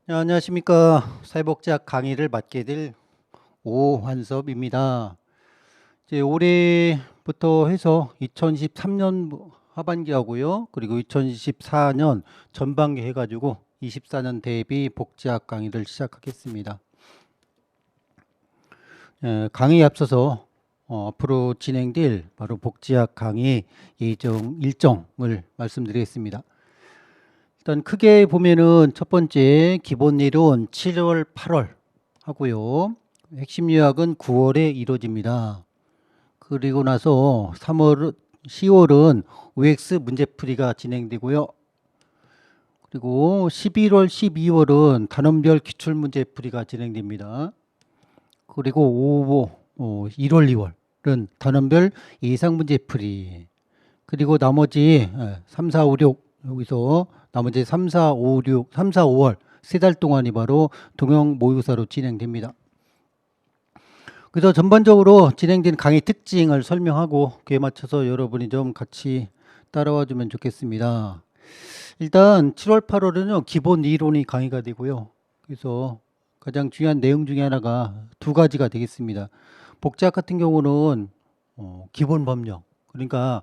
네, 안녕하십니까. 사회복지학 강의를 맡게 될 오환섭입니다. 이제 올해부터 해서 2023년 하반기하고요. 그리고 2024년 전반기 해가지고 24년 대비 복지학 강의를 시작하겠습니다. 강의에 앞서서 앞으로 진행될 바로 복지학 강의 일정을 말씀드리겠습니다. 일단 크게 보면은 첫 번째 기본 이론 7월, 8월 하고요. 핵심 요약은 9월에 이루어집니다. 그리고 나서 3월, 10월은 OX 문제풀이가 진행되고요. 그리고 11월, 12월은 단원별 기출문제풀이가 진행됩니다. 그리고 1월, 2월은 단원별 예상문제풀이. 그리고 나머지 3, 4, 5, 6 여기서 나머지 3, 4, 5, 6, 3, 4, 5월 세 달 동안이 바로 동영 모의고사로 진행됩니다. 그래서 전반적으로 진행된 강의 특징을 설명하고 그에 맞춰서 여러분이 좀 같이 따라와 주면 좋겠습니다. 일단 7월, 8월은요 기본 이론이 강의가 되고요. 그래서 가장 중요한 내용 중에 하나가 두 가지가 되겠습니다. 복지학 같은 경우는 기본 법령, 그러니까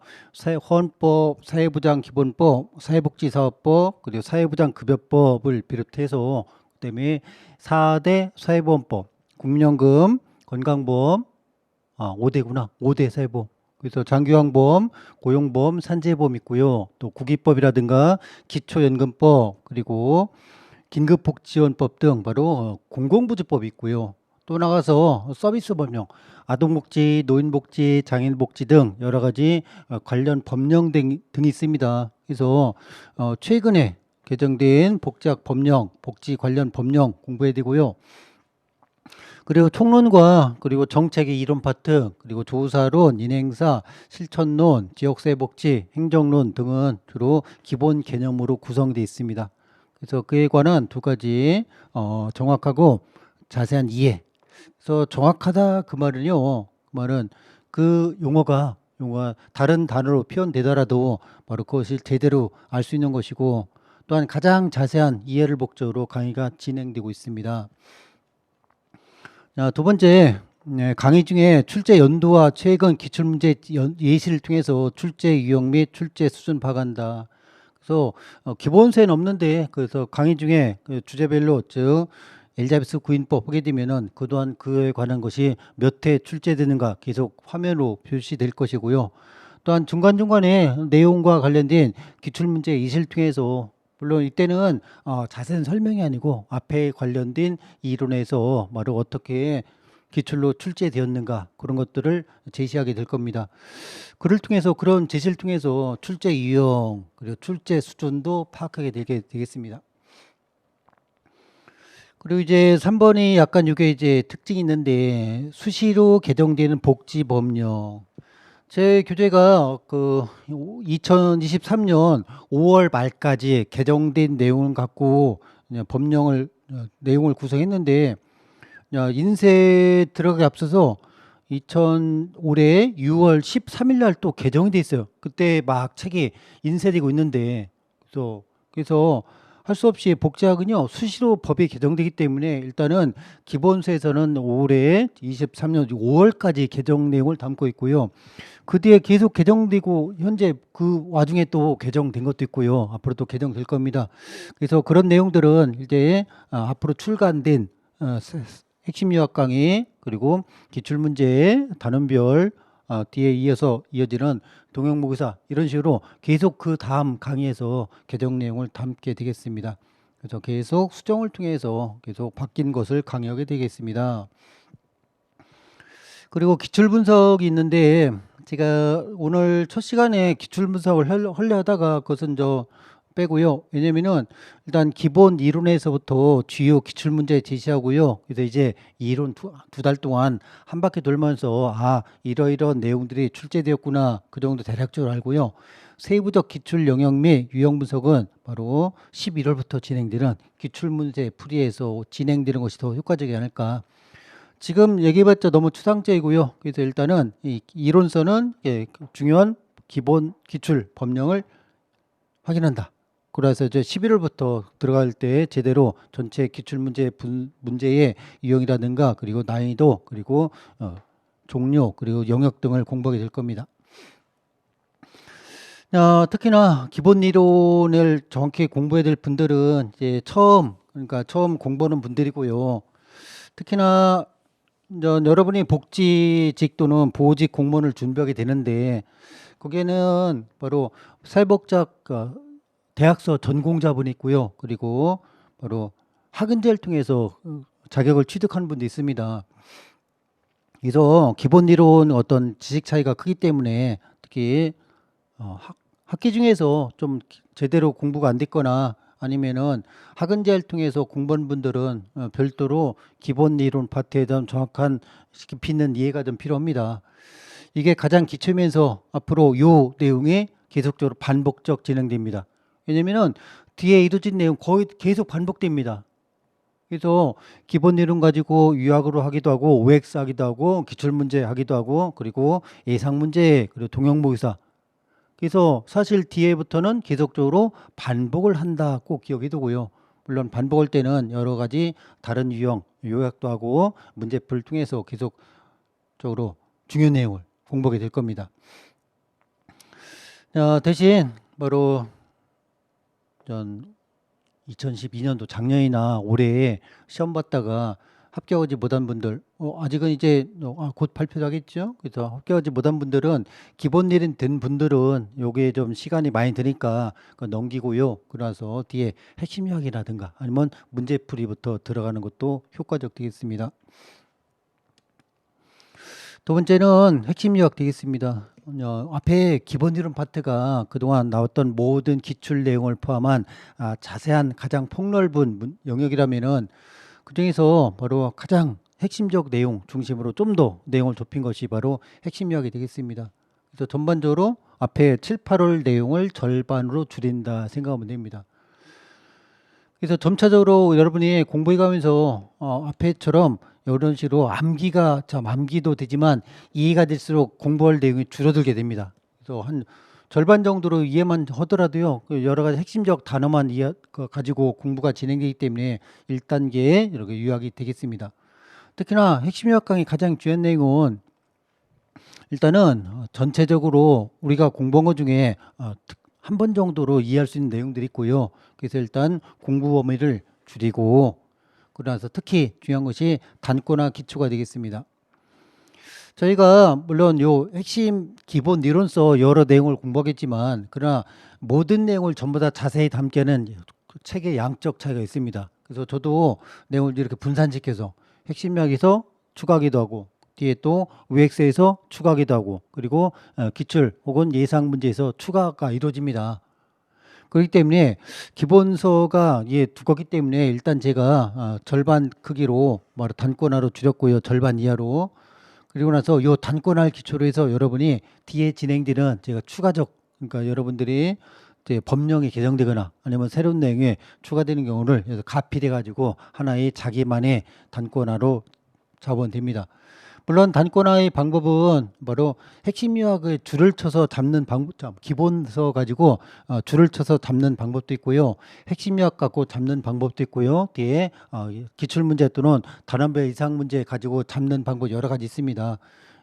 헌법, 사회보장기본법, 사회복지사업법, 그리고 사회보장급여법을 비롯해서 그다음에 4대 사회보험법, 국민연금, 건강보험, 5대구나. 5대 사회보험. 그래서 장기요양보험, 고용보험, 산재보험 있고요. 또 국기법이라든가 기초연금법, 그리고 긴급복지원법 등 바로 공공부주법이 있고요. 또 나가서 서비스 법령, 아동복지, 노인복지, 장애인복지 등 여러 가지 관련 법령 등이 있습니다. 그래서 최근에 개정된 복지학 법령, 복지 관련 법령 공부해야 되고요. 그리고 총론과 그리고 정책의 이론 파트, 그리고 조사론, 인행사, 실천론, 지역사회복지, 행정론 등은 주로 기본 개념으로 구성되어 있습니다. 그래서 그에 관한 두 가지 정확하고 자세한 이해. 그래서 정확하다 그 말은요. 그 말은 그 용어가 다른 단어로 표현되더라도 바로 그것을 제대로 알 수 있는 것이고, 또한 가장 자세한 이해를 목적으로 강의가 진행되고 있습니다. 자, 두 번째, 강의 중에 출제 연도와 최근 기출문제 예시를 통해서 출제 유형 및 출제 수준 파악한다. 그래서 기본세는 없는데, 그래서 강의 중에 그 주제별로, 즉 엘자베스 구인법 하게 되면은 그동안 그에 관한 것이 몇 회 출제되는가 계속 화면으로 표시될 것이고요. 또한 중간중간에 내용과 관련된 기출문제 예시를 통해서, 물론 이때는 자세한 설명이 아니고 앞에 관련된 이론에서 바로 어떻게 기출로 출제되었는가 그런 것들을 제시하게 될 겁니다. 그를 통해서, 그런 제시를 통해서 출제 유형 그리고 출제 수준도 파악하게 되겠습니다. 그리고 이제 3번이 약간 이게 이제 특징이 있는데, 수시로 개정되는 복지 법령. 제 교재가 그 2023년 5월 말까지 개정된 내용을 갖고 그냥 내용을 구성했는데, 인쇄 들어가기 앞서서 올해 6월 13일 날 또 개정이 돼 있어요. 그때 막 책이 인쇄되고 있는데, 그래서 할 수 없이 복지학은요 수시로 법이 개정되기 때문에 일단은 기본서에서는 올해 23년 5월까지 개정 내용을 담고 있고요. 그 뒤에 계속 개정되고 현재 그 와중에 또 개정된 것도 있고요. 앞으로 또 개정될 겁니다. 그래서 그런 내용들은 이제 앞으로 출간된 핵심 요약 강의, 그리고 기출문제 단원별 뒤에 이어지는 동영모의사, 이런 식으로 계속 그 다음 강의에서 개정 내용을 담게 되겠습니다. 그래서 계속 수정을 통해서 계속 바뀐 것을 강의하게 되겠습니다. 그리고 기출 분석이 있는데, 제가 오늘 첫 시간에 기출 분석을 하려 하다가 그것은 빼고요. 왜냐면은 일단 기본 이론에서부터 주요 기출 문제 제시하고요. 그래서 이제 이론 두 달 동안 한 바퀴 돌면서 이러이러한 내용들이 출제되었구나 그 정도 대략적으로 알고요. 세부적 기출 영역 및 유형 분석은 바로 11월부터 진행되는 기출 문제 풀이에서 진행되는 것이 더 효과적이지 않을까. 지금 얘기해봤자 너무 추상적이고요. 그래서 일단은 이 이론서는 중요한 기본 기출 법령을 확인한다. 그래서 이제 11월부터 들어갈 때 제대로 전체 기출문제 문제의 유형이라든가 그리고 난이도 그리고 종류 그리고 영역 등을 공부하게 될 겁니다. 특히나 기본 이론을 정확히 공부해야 될 분들은 이제 그러니까 처음 공부하는 분들이고요. 특히나 여러분이 복지직 또는 보호직 공무원을 준비하게 되는데 거기에는 바로 사회복지학 대학서 전공자분이 있고요. 그리고 바로 학은제를 통해서 자격을 취득하는 분도 있습니다. 그래서 기본 이론 어떤 지식 차이가 크기 때문에 특히 학기 중에서 좀 제대로 공부가 안 됐거나 아니면은 학은제를 통해서 공부한 분들은 별도로 기본 이론 파트에 대한 정확한 깊이 있는 이해가 좀 필요합니다. 이게 가장 기초면서 앞으로 요 내용이 계속적으로 반복적 진행됩니다. 왜냐면은 뒤에 이루어진 내용 거의 계속 반복됩니다. 그래서 기본 이론 가지고 유학으로 하기도 하고 OX 하기도 하고 기출문제 하기도 하고 그리고 예상문제 그리고 동형모의사. 그래서 사실 뒤에부터는 계속적으로 반복을 한다 꼭 기억해 두고요. 물론 반복할 때는 여러 가지 다른 유형 요약도 하고 문제풀을 통해서 계속적으로 중요한 내용을 공부하게 될 겁니다. 대신 바로 2012년도 작년이나 올해 시험 봤다가 합격하지 못한 분들, 아직은 이제 곧 발표도 하겠죠. 그래서 합격하지 못한 분들은 기본 일인 된 분들은 요게 좀 시간이 많이 드니까 넘기고요. 그래서 뒤에 핵심 요약이라든가 아니면 문제풀이부터 들어가는 것도 효과적 되겠습니다. 두 번째는 핵심 요약 되겠습니다. 앞에 기본 이론 파트가 그동안 나왔던 모든 기출 내용을 포함한 자세한 가장 폭넓은 영역이라면은 그중에서 바로 가장 핵심적 내용 중심으로 좀 더 내용을 좁힌 것이 바로 핵심 요약이 되겠습니다. 그래서 전반적으로 앞에 7, 8월 내용을 절반으로 줄인다 생각하면 됩니다. 그래서 점차적으로 여러분이 공부해 가면서 앞에처럼 이런 식으로 암기도 되지만 이해가 될수록 공부할 내용이 줄어들게 됩니다. 그래서 한 절반 정도로 이해만 하더라도요. 여러 가지 핵심적 단어만 가지고 공부가 진행되기 때문에 1단계에 이렇게 요약이 되겠습니다. 특히나 핵심 요약 강의 가장 중요한 내용은 일단은 전체적으로 우리가 공부한 것 중에 한 번 정도로 이해할 수 있는 내용들이 있고요. 그래서 일단 공부 범위를 줄이고 그러나서 특히 중요한 것이 단권화 기초가 되겠습니다. 저희가 물론 요 핵심 기본 이론서 여러 내용을 공부하겠지만 그러나 모든 내용을 전부 다 자세히 담기에는 책의 양적 차이가 있습니다. 그래서 저도 내용을 이렇게 분산시켜서 핵심 요약에서 추가하기도 하고 뒤에 또 UX에서 추가하기도 하고 그리고 기출 혹은 예상 문제에서 추가가 이루어집니다. 그렇기 때문에 기본서가 두껍기 때문에 일단 제가 절반 크기로 바로 단권화로 줄였고요. 절반 이하로. 그리고 나서 요 단권화를 기초로 해서 여러분이 뒤에 진행되는 제가 추가적 그러니까 여러분들이 이제 법령이 개정되거나 아니면 새로운 내용에 추가되는 경우를 가필해 가지고 하나의 자기만의 단권화로 잡으면 됩니다. 물론 단권화의 방법은 바로 핵심 요약의 줄을 쳐서 잡는 방법, 기본서 가지고 줄을 쳐서 잡는 방법도 있고요. 핵심 요약 갖고 잡는 방법도 있고요. 뒤에 기출문제 또는 단원별 이상 문제 가지고 잡는 방법 여러 가지 있습니다.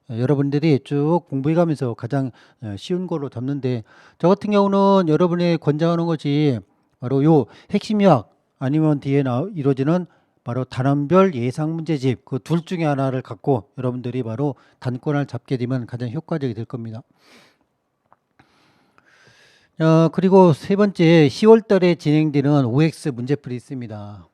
여러분들이 쭉 공부해 가면서 가장 쉬운 걸로 잡는데 저 같은 경우는 여러분이 권장하는 것이 바로 요 핵심 요약 아니면 뒤에 이루어지는 바로 단원별 예상 문제집 그 둘 중에 하나를 갖고 여러분들이 바로 단권을 잡게 되면 가장 효과적이 될 겁니다. 그리고 세 번째 10월 달에 진행되는 OX 문제풀이 있습니다.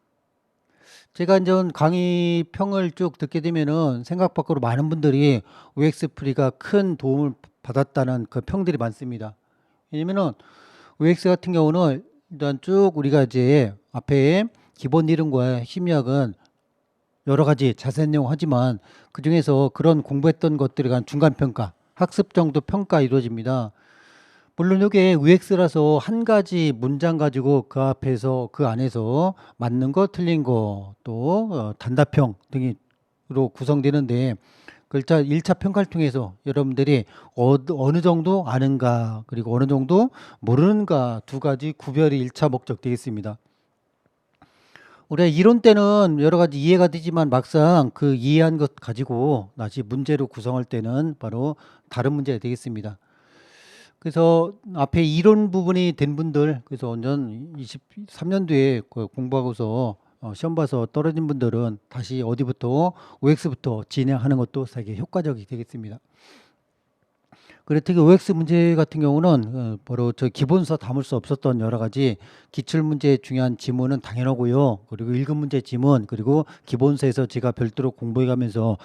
제가 이제 강의 평을 쭉 듣게 되면은 생각 밖으로 많은 분들이 OX 풀이가 큰 도움을 받았다는 그 평들이 많습니다. 왜냐면은 OX 같은 경우는 일단 쭉 우리가 이제 앞에 기본 이론과 핵심 요약은 여러 가지 자세한 내용 하지만 그 중에서 그런 공부했던 것들에 관한 중간평가, 학습 정도 평가 이루어집니다. 물론 이게 UX라서 한 가지 문장 가지고 그 앞에서 그 안에서 맞는 거 틀린 거 또 단답형 등으로 구성되는데 글자 1차 평가를 통해서 여러분들이 어느 정도 아는가 그리고 어느 정도 모르는가 두 가지 구별이 1차 목적 되겠습니다. 우리가 이론 때는 여러 가지 이해가 되지만 막상 그 이해한 것 가지고 다시 문제로 구성할 때는 바로 다른 문제가 되겠습니다. 그래서 앞에 이론 부분이 된 분들, 그래서 완전 23년도에 공부하고서 시험 봐서 떨어진 분들은 다시 어디부터 OX부터 진행하는 것도 되게 효과적이 되겠습니다. 그래 특히 OX 문제 같은 경우는 바로 저 기본서 담을 수 없었던 여러 가지 기출 문제의 중요한 지문은 당연하고요. 그리고 1급 문제 지문 그리고 기본서에서 제가 별도로 공부해 가면서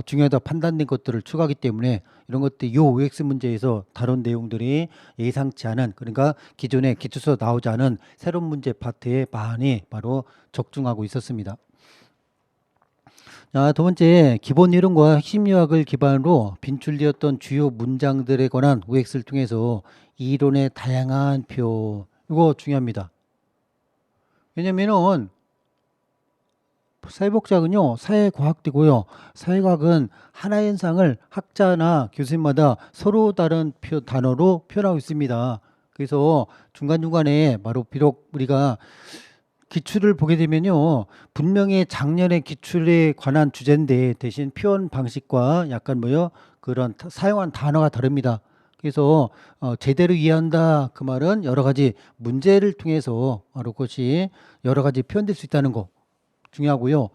중요하다 판단된 것들을 추가하기 때문에 이런 것들 요 OX 문제에서 다룬 내용들이 예상치 않은 그러니까 기존에 기출서 나오지 않은 새로운 문제 파트에 많이 바로 적중하고 있었습니다. 자, 두 번째, 기본 이론과 핵심 요약을 기반으로 빈출되었던 주요 문장들에 관한 OX를 통해서 이론의 다양한 표, 이거 중요합니다. 왜냐면은 사회복지학은요, 사회과학이고요. 사회과학은 하나의 현상을 학자나 교수님마다 서로 다른 단어로 표현하고 있습니다. 그래서 중간중간에 바로 비록 우리가 기출을 보게 되면요. 분명히 작년의 기출에 관한 주제인데 대신 표현 방식과 약간 그런 사용한 단어가 다릅니다. 그래서 제대로 이해한다 그 말은 여러 가지 문제를 통해서 바로 그것이 여러 가지 표현될 수 있다는 거 중요하고요.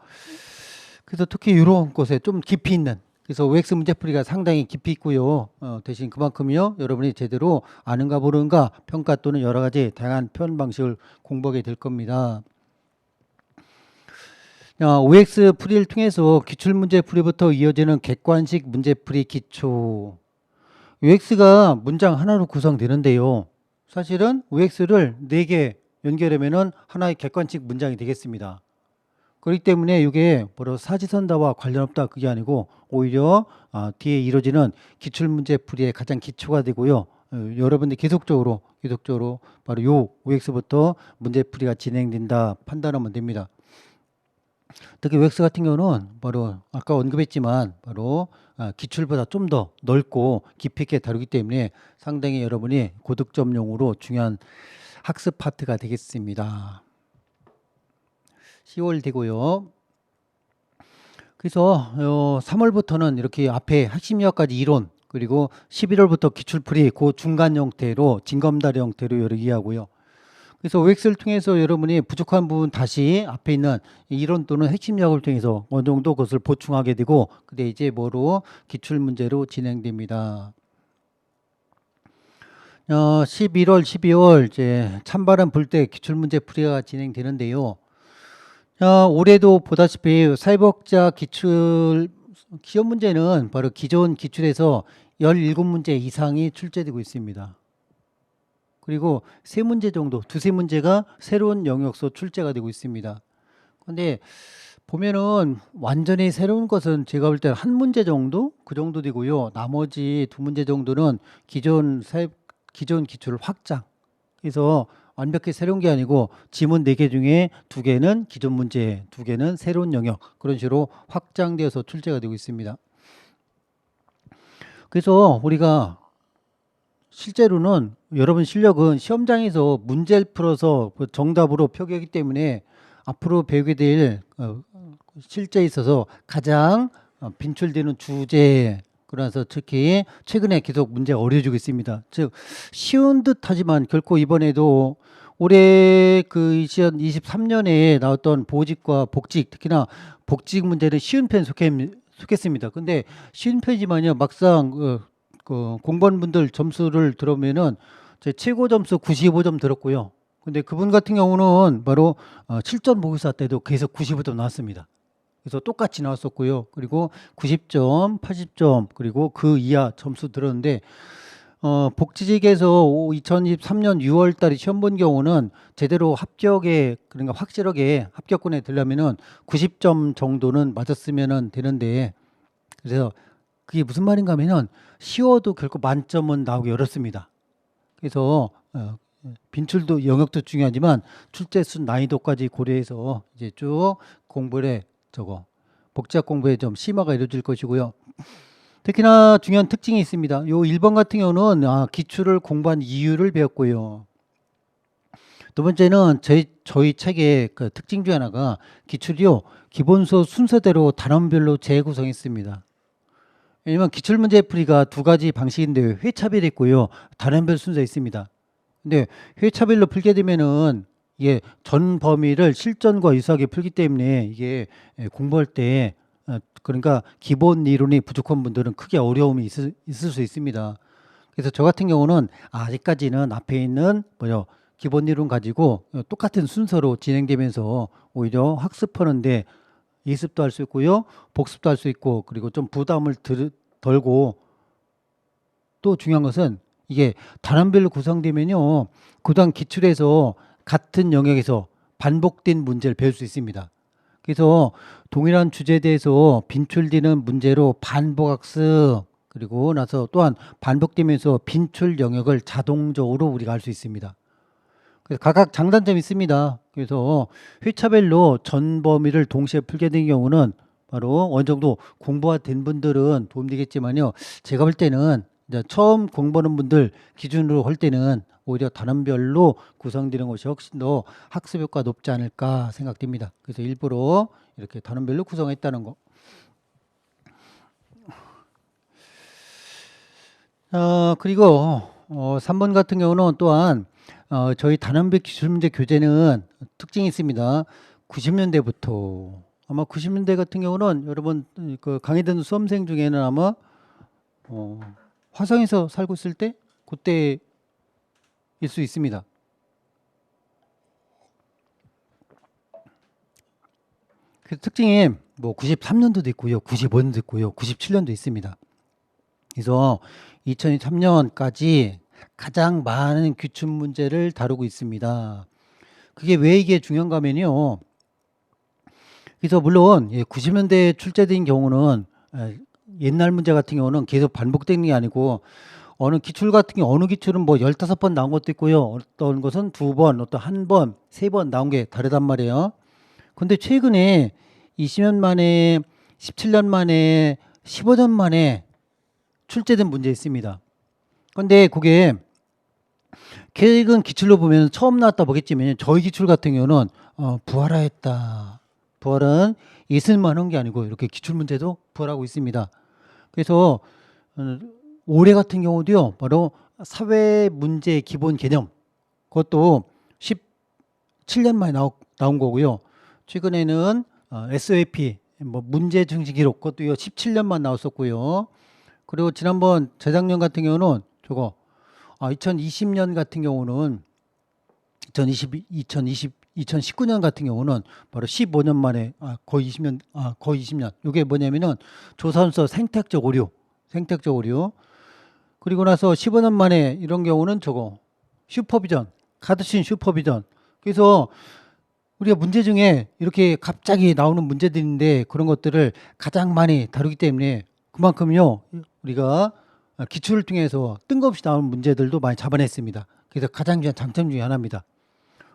그래서 특히 이런 곳에 좀 깊이 있는 그래서 OX 문제풀이가 상당히 깊이 있고요. 대신 그만큼요. 여러분이 제대로 아는가 모르는가 평가 또는 여러 가지 다양한 표현 방식을 공부하게 될 겁니다. OX 풀이를 통해서 기출문제 풀이부터 이어지는 객관식 문제풀이 기초. OX가 문장 하나로 구성되는데요. 사실은 OX를 4개 연결하면 하나의 객관식 문장이 되겠습니다. 그렇기 때문에 이게 바로 사지선다와 관련 없다 그게 아니고 오히려 뒤에 이루어지는 기출문제풀이의 가장 기초가 되고요. 여러분들이 계속적으로 바로 요 OX부터 문제풀이가 진행된다 판단하면 됩니다. 특히 OX 같은 경우는 바로 아까 언급했지만 바로 기출보다 좀 더 넓고 깊이 있게 다루기 때문에 상당히 여러분이 고득점용으로 중요한 학습 파트가 되겠습니다. 10월 되고요. 그래서 3월부터는 이렇게 앞에 핵심 요약까지 이론 그리고 11월부터 기출풀이 그 중간 형태로 징검다리 형태로 여러 이해하고요. 그래서 OX를 통해서 여러분이 부족한 부분 다시 앞에 있는 이론 또는 핵심 요약을 통해서 어느 정도 그것을 보충하게 되고 그때 이제 뭐로 기출 문제로 진행됩니다. 11월, 12월 이제 찬바람 불 때 기출 문제 풀이가 진행되는데요. 올해도 보다시피 사회복지학 기출 시험 문제는 바로 기존 기출에서 17문제 이상이 출제되고 있습니다. 그리고 3문제 정도, 2-3문제가 새로운 영역서 출제가 되고 있습니다. 근데 보면은 완전히 새로운 것은 제가 볼 때 한 문제 정도? 그 정도 되고요. 나머지 2문제 정도는 기존 기출 확장. 그래서 완벽히 새로운 게 아니고 지문 4개 중에 2개는 기존 문제, 2개는 새로운 영역. 그런 식으로 확장되어서 출제가 되고 있습니다. 그래서 우리가 실제로는 여러분 실력은 시험장에서 문제를 풀어서 정답으로 표기하기 때문에 앞으로 배우게 될 실제에 있어서 가장 빈출되는 주제 그래서 특히 최근에 계속 문제가 어려워지고 있습니다. 즉 쉬운 듯하지만 결코 이번에도 올해 그 2023년에 나왔던 보직과 복직 특히나 복직 문제는 쉬운 편 속했습니다. 근데 쉬운 편이지만요 막상 그 공무원 분들 점수를 들어보면은 제 최고 점수 95점 들었고요. 근데 그분 같은 경우는 바로 7점 모의고사 때도 계속 95점 나왔습니다. 그래서 똑같이 나왔었고요. 그리고 90점, 80점 그리고 그 이하 점수 들었는데 복지직에서 2023년 6월 달에 시험 본 경우는 제대로 합격에 그러니까 확실하게 합격권에 들려면은 90점 정도는 맞았으면 되는데 그래서 그게 무슨 말인가 하면은 쉬워도 결코 만점은 나오기 어렵습니다. 그래서 빈출도 영역도 중요하지만 출제수 난이도까지 고려해서 이제 쭉 공부를 복지학 공부에 좀 심화가 이루어질 것이고요. 특히나 중요한 특징이 있습니다. 요 1번 같은 경우는 기출을 공부한 이유를 배웠고요. 두 번째는 저희 책의 그 특징 중 하나가 기출이요, 기본서 순서대로 단원별로 재구성했습니다. 왜냐면 기출문제 풀이가 두 가지 방식인데 회차별이 있고요, 단원별 순서 있습니다. 근데 회차별로 풀게 되면은 이게 전 범위를 실전과 유사하게 풀기 때문에 이게 공부할 때 그러니까 기본 이론이 부족한 분들은 크게 어려움이 있을 수 있습니다. 그래서 저 같은 경우는 아직까지는 앞에 있는 기본 이론 가지고 똑같은 순서로 진행되면서 오히려 학습하는데 예습도 할 수 있고요, 복습도 할 수 있고, 그리고 좀 부담을 덜고, 또 중요한 것은 이게 단원별로 구성되면요, 그다음 기출에서 같은 영역에서 반복된 문제를 배울 수 있습니다. 그래서 동일한 주제에 대해서 빈출되는 문제로 반복학습, 그리고 나서 또한 반복되면서 빈출 영역을 자동적으로 우리가 알 수 있습니다. 그래서 각각 장단점이 있습니다. 그래서 회차별로 전 범위를 동시에 풀게 된 경우는 바로 어느 정도 공부가 된 분들은 도움되겠지만요, 제가 볼 때는 이제 처음 공부하는 분들 기준으로 할 때는 오히려 단원별로 구성되는 것이 훨씬 더 학습 효과가 높지 않을까 생각됩니다. 그래서 일부러 이렇게 단원별로 구성했다는 거. 그리고 3번 같은 경우는 또한 저희 단원별 기출문제 교재는 특징이 있습니다. 90년대부터 아마 90년대 같은 경우는 여러분 그 강의 듣는 수험생 중에는 아마 화성에서 살고 있을 때 그때일 수 있습니다. 그 특징이 뭐 93년도도 있고요, 95년도 있고요, 97년도 있습니다. 그래서 2023년까지 가장 많은 기출 문제를 다루고 있습니다. 그게 왜 이게 중요한가 하면요, 그래서 물론 90년대에 출제된 경우는 옛날 문제 같은 경우는 계속 반복되는 게 아니고 어느 기출 같은 경우 어느 기출은 뭐 15번 나온 것도 있고요, 어떤 것은 2번, 어떤 1번, 3번 나온 게 다르단 말이에요. 근데 최근에 20년 만에, 17년 만에, 15년 만에 출제된 문제 있습니다. 근데 그게 최근 기출로 보면 처음 나왔다 보겠지만 저희 기출 같은 경우는 부활하였다. 부활은 예술만 한 게 아니고 이렇게 기출 문제도 부활하고 있습니다. 그래서 올해 같은 경우도요, 바로 사회 문제 기본 개념, 그것도 17년 만에 나온 거고요. 최근에는 SOAP 뭐 문제 중지 기록, 그것도 17년만 나왔었고요. 그리고 지난번 재작년 같은 경우는 저거 2020년 같은 경우는 2019년 같은 경우는 바로 15년 만에 거의 20년 거의 20년. 이게 뭐냐면은 조선소 생태적 오류, 그리고 나서 15년 만에 이런 경우는 저거 슈퍼비전, 카드신 슈퍼비전. 그래서 우리가 문제 중에 이렇게 갑자기 나오는 문제들인데 그런 것들을 가장 많이 다루기 때문에 그만큼요, 우리가 기출을 통해서 뜬금없이 나오는 문제들도 많이 잡아냈습니다. 그래서 가장 중요한 장점 중에 하나입니다.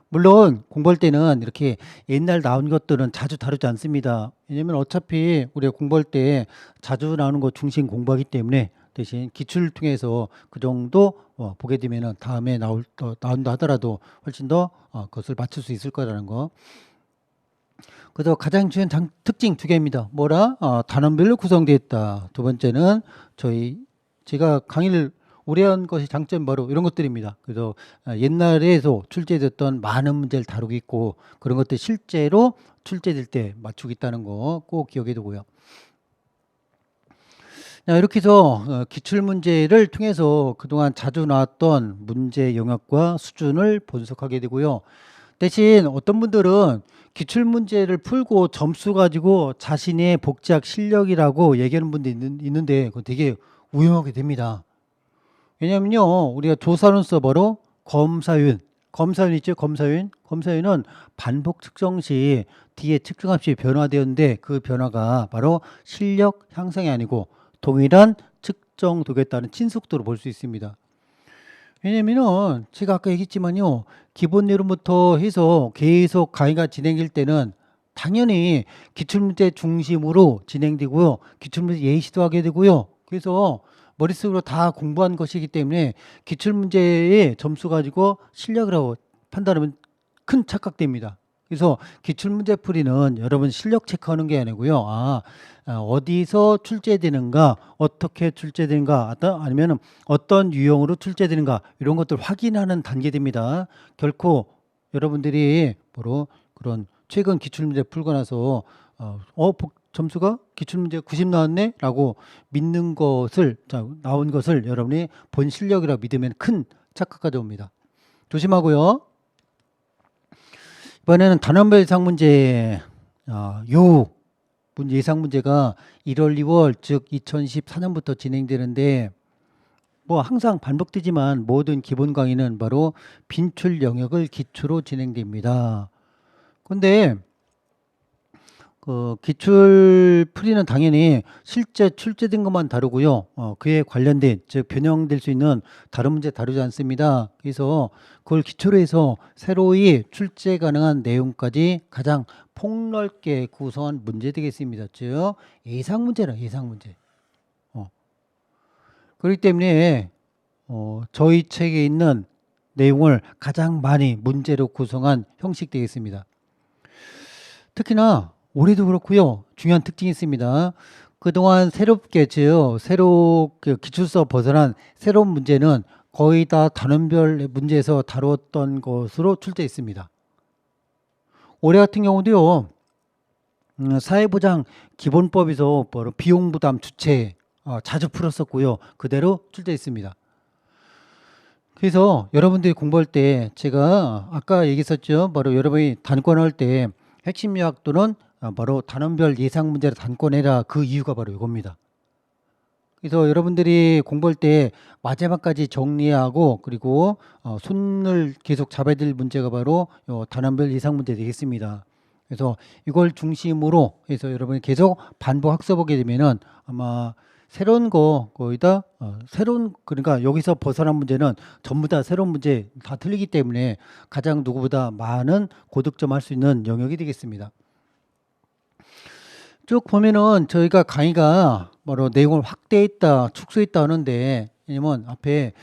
물론 공부할 때는 이렇게 옛날 나온 것들은 자주 다루지 않습니다. 왜냐면 어차피 우리가 공부할 때 자주 나오는 것 중심 공부하기 때문에 대신 기출을 통해서 그 정도 보게 되면은 다음에 나온다 하더라도 훨씬 더 그것을 맞출 수 있을 거라는 거. 그래서 가장 중요한 특징 두 개입니다. 뭐라? 단원별로 구성되어 있다. 두 번째는 제가 강의를 오래 한 것이 장점 바로 이런 것들입니다. 그래서 옛날에도 출제됐던 많은 문제를 다루고 있고 그런 것들 실제로 출제될 때 맞추고 있다는 거 꼭 기억해 두고요. 이렇게 해서 기출 문제를 통해서 그동안 자주 나왔던 문제 영역과 수준을 분석하게 되고요. 대신 어떤 분들은 기출 문제를 풀고 점수 가지고 자신의 복지학 실력이라고 얘기하는 분도 있는데 그건 되게 위험하게 됩니다. 왜냐면요, 우리가 조사론 서버로 검사윤 있죠? 검사윤은 반복 측정 시 뒤에 측정값이 변화되었는데 그 변화가 바로 실력 향상이 아니고 동일한 측정 도구에 따른 친속도로 볼 수 있습니다. 왜냐면은 제가 아까 얘기했지만요, 기본 이론부터 해서 계속 강의가 진행될 때는 당연히 기출문제 중심으로 진행되고요. 기출문제 예시도 하게 되고요. 그래서 머릿속으로 다 공부한 것이기 때문에 기출문제의 점수 가지고 실력이라고 판단하면 큰 착각됩니다. 그래서 기출문제 풀이는 여러분 실력 체크하는 게 아니고요. 어디서 출제되는가, 어떻게 출제되는가, 아니면 어떤 유형으로 출제되는가 이런 것들 확인하는 단계됩니다. 결코 여러분들이 바로 그런 최근 기출문제 풀고 나서 점수가 기출문제 90 나왔네 라고 믿는 것을 나온 것을 여러분이 본 실력이라고 믿으면 큰 착각 가져옵니다. 조심하고요. 이번에는 단원별 예상 문제 예상 문제가 1월 2월 즉 2014년부터 진행되는데 뭐 항상 반복되지만 모든 기본 강의는 바로 빈출 영역을 기초로 진행됩니다. 근데 그 기출 풀이는 당연히 실제 출제된 것만 다루고요. 그에 관련된 즉 변형될 수 있는 다른 문제 다루지 않습니다. 그래서 그걸 기초로 해서 새로이 출제 가능한 내용까지 가장 폭넓게 구성한 문제 되겠습니다. 즉 예상 문제라 예상 문제. 그렇기 때문에 저희 책에 있는 내용을 가장 많이 문제로 구성한 형식 되겠습니다. 특히나 올해도 그렇고요. 중요한 특징이 있습니다. 그동안 새롭게 새로 기출서 벗어난 새로운 문제는 거의 다 단원별 문제에서 다루었던 것으로 출제했습니다. 올해 같은 경우도요. 사회보장 기본법에서 바로 비용부담 주체 자주 풀었었고요. 그대로 출제했습니다. 그래서 여러분들이 공부할 때 제가 아까 얘기했었죠. 바로 여러분이 단권할 때 핵심 요약 또는 바로 단원별 예상 문제를 단권해라. 그 이유가 바로 이겁니다. 그래서 여러분들이 공부할 때 마지막까지 정리하고 그리고 손을 계속 잡아야 될 문제가 바로 단원별 예상 문제 되겠습니다. 그래서 이걸 중심으로 해서 여러분이 계속 반복 학습하게 되면은 아마 새로운 거 거의다 그러니까 여기서 벗어난 문제는 전부 다 새로운 문제 다 틀리기 때문에 가장 누구보다 많은 고득점 할 수 있는 영역이 되겠습니다. 쭉 보면은 저희가 강의가 바로 내용을 확대했다 축소했다 하는데 왜냐면 앞에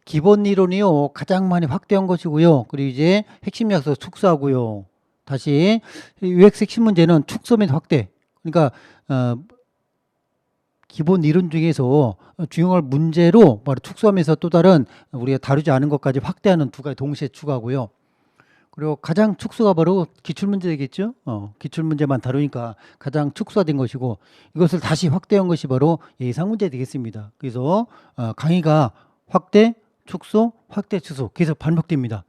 기본 이론이요 가장 많이 확대한 것이고요. 그리고 이제 핵심 약속 축소하고요. 다시 UX 핵심 문제는 축소 및 확대. 그러니까 기본 이론 중에서 중요한 문제로 바로 축소하면서 또 다른 우리가 다루지 않은 것까지 확대하는 두 가지 동시에 추가하고요. 그리고 가장 축소가 바로 기출문제 되겠죠. 기출문제만 다루니까 가장 축소된 것이고 이것을 다시 확대한 것이 바로 예상문제 되겠습니다. 그래서 강의가 확대, 축소, 확대, 축소 계속 반복됩니다.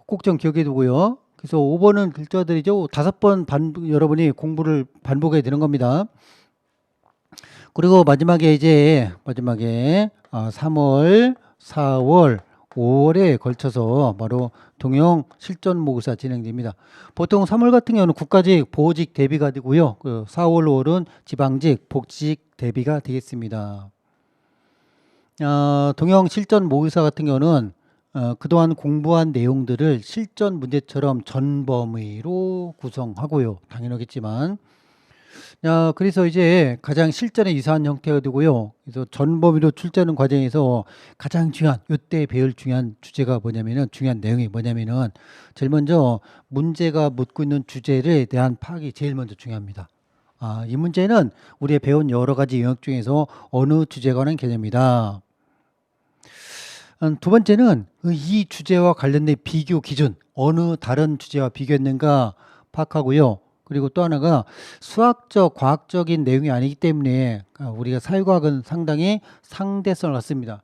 꼭 좀 기억해 두고요. 그래서 5번은 글자들이죠. 5번 여러분이 공부를 반복해야 되는 겁니다. 그리고 마지막에 3월, 4월, 5월에 걸쳐서 바로 동형 실전 모의고사 진행됩니다. 보통 3월 같은 경우는 국가직, 보호직 대비가 되고요. 4월, 5월은 지방직, 복지직 대비가 되겠습니다. 동형 실전 모의고사 같은 경우는 그동안 공부한 내용들을 실전 문제처럼 전범위로 구성하고요. 당연하겠지만 그래서 이제 가장 실전에 유사한 형태가 되고요. 그래서 전범위로 출제하는 과정에서 가장 중요한 이때 배울 중요한 주제가 중요한 내용이 뭐냐면은 제일 먼저 문제가 묻고 있는 주제에 대한 파악이 제일 먼저 중요합니다. 이 문제는 우리가 배운 여러 가지 영역 중에서 어느 주제가 관한 개념이다. 두 번째는 이 주제와 관련된 비교 기준, 어느 다른 주제와 비교했는가 파악하고요. 그리고 또 하나가 수학적, 과학적인 내용이 아니기 때문에 우리가 사회과학은 상당히 상대성을 갖습니다.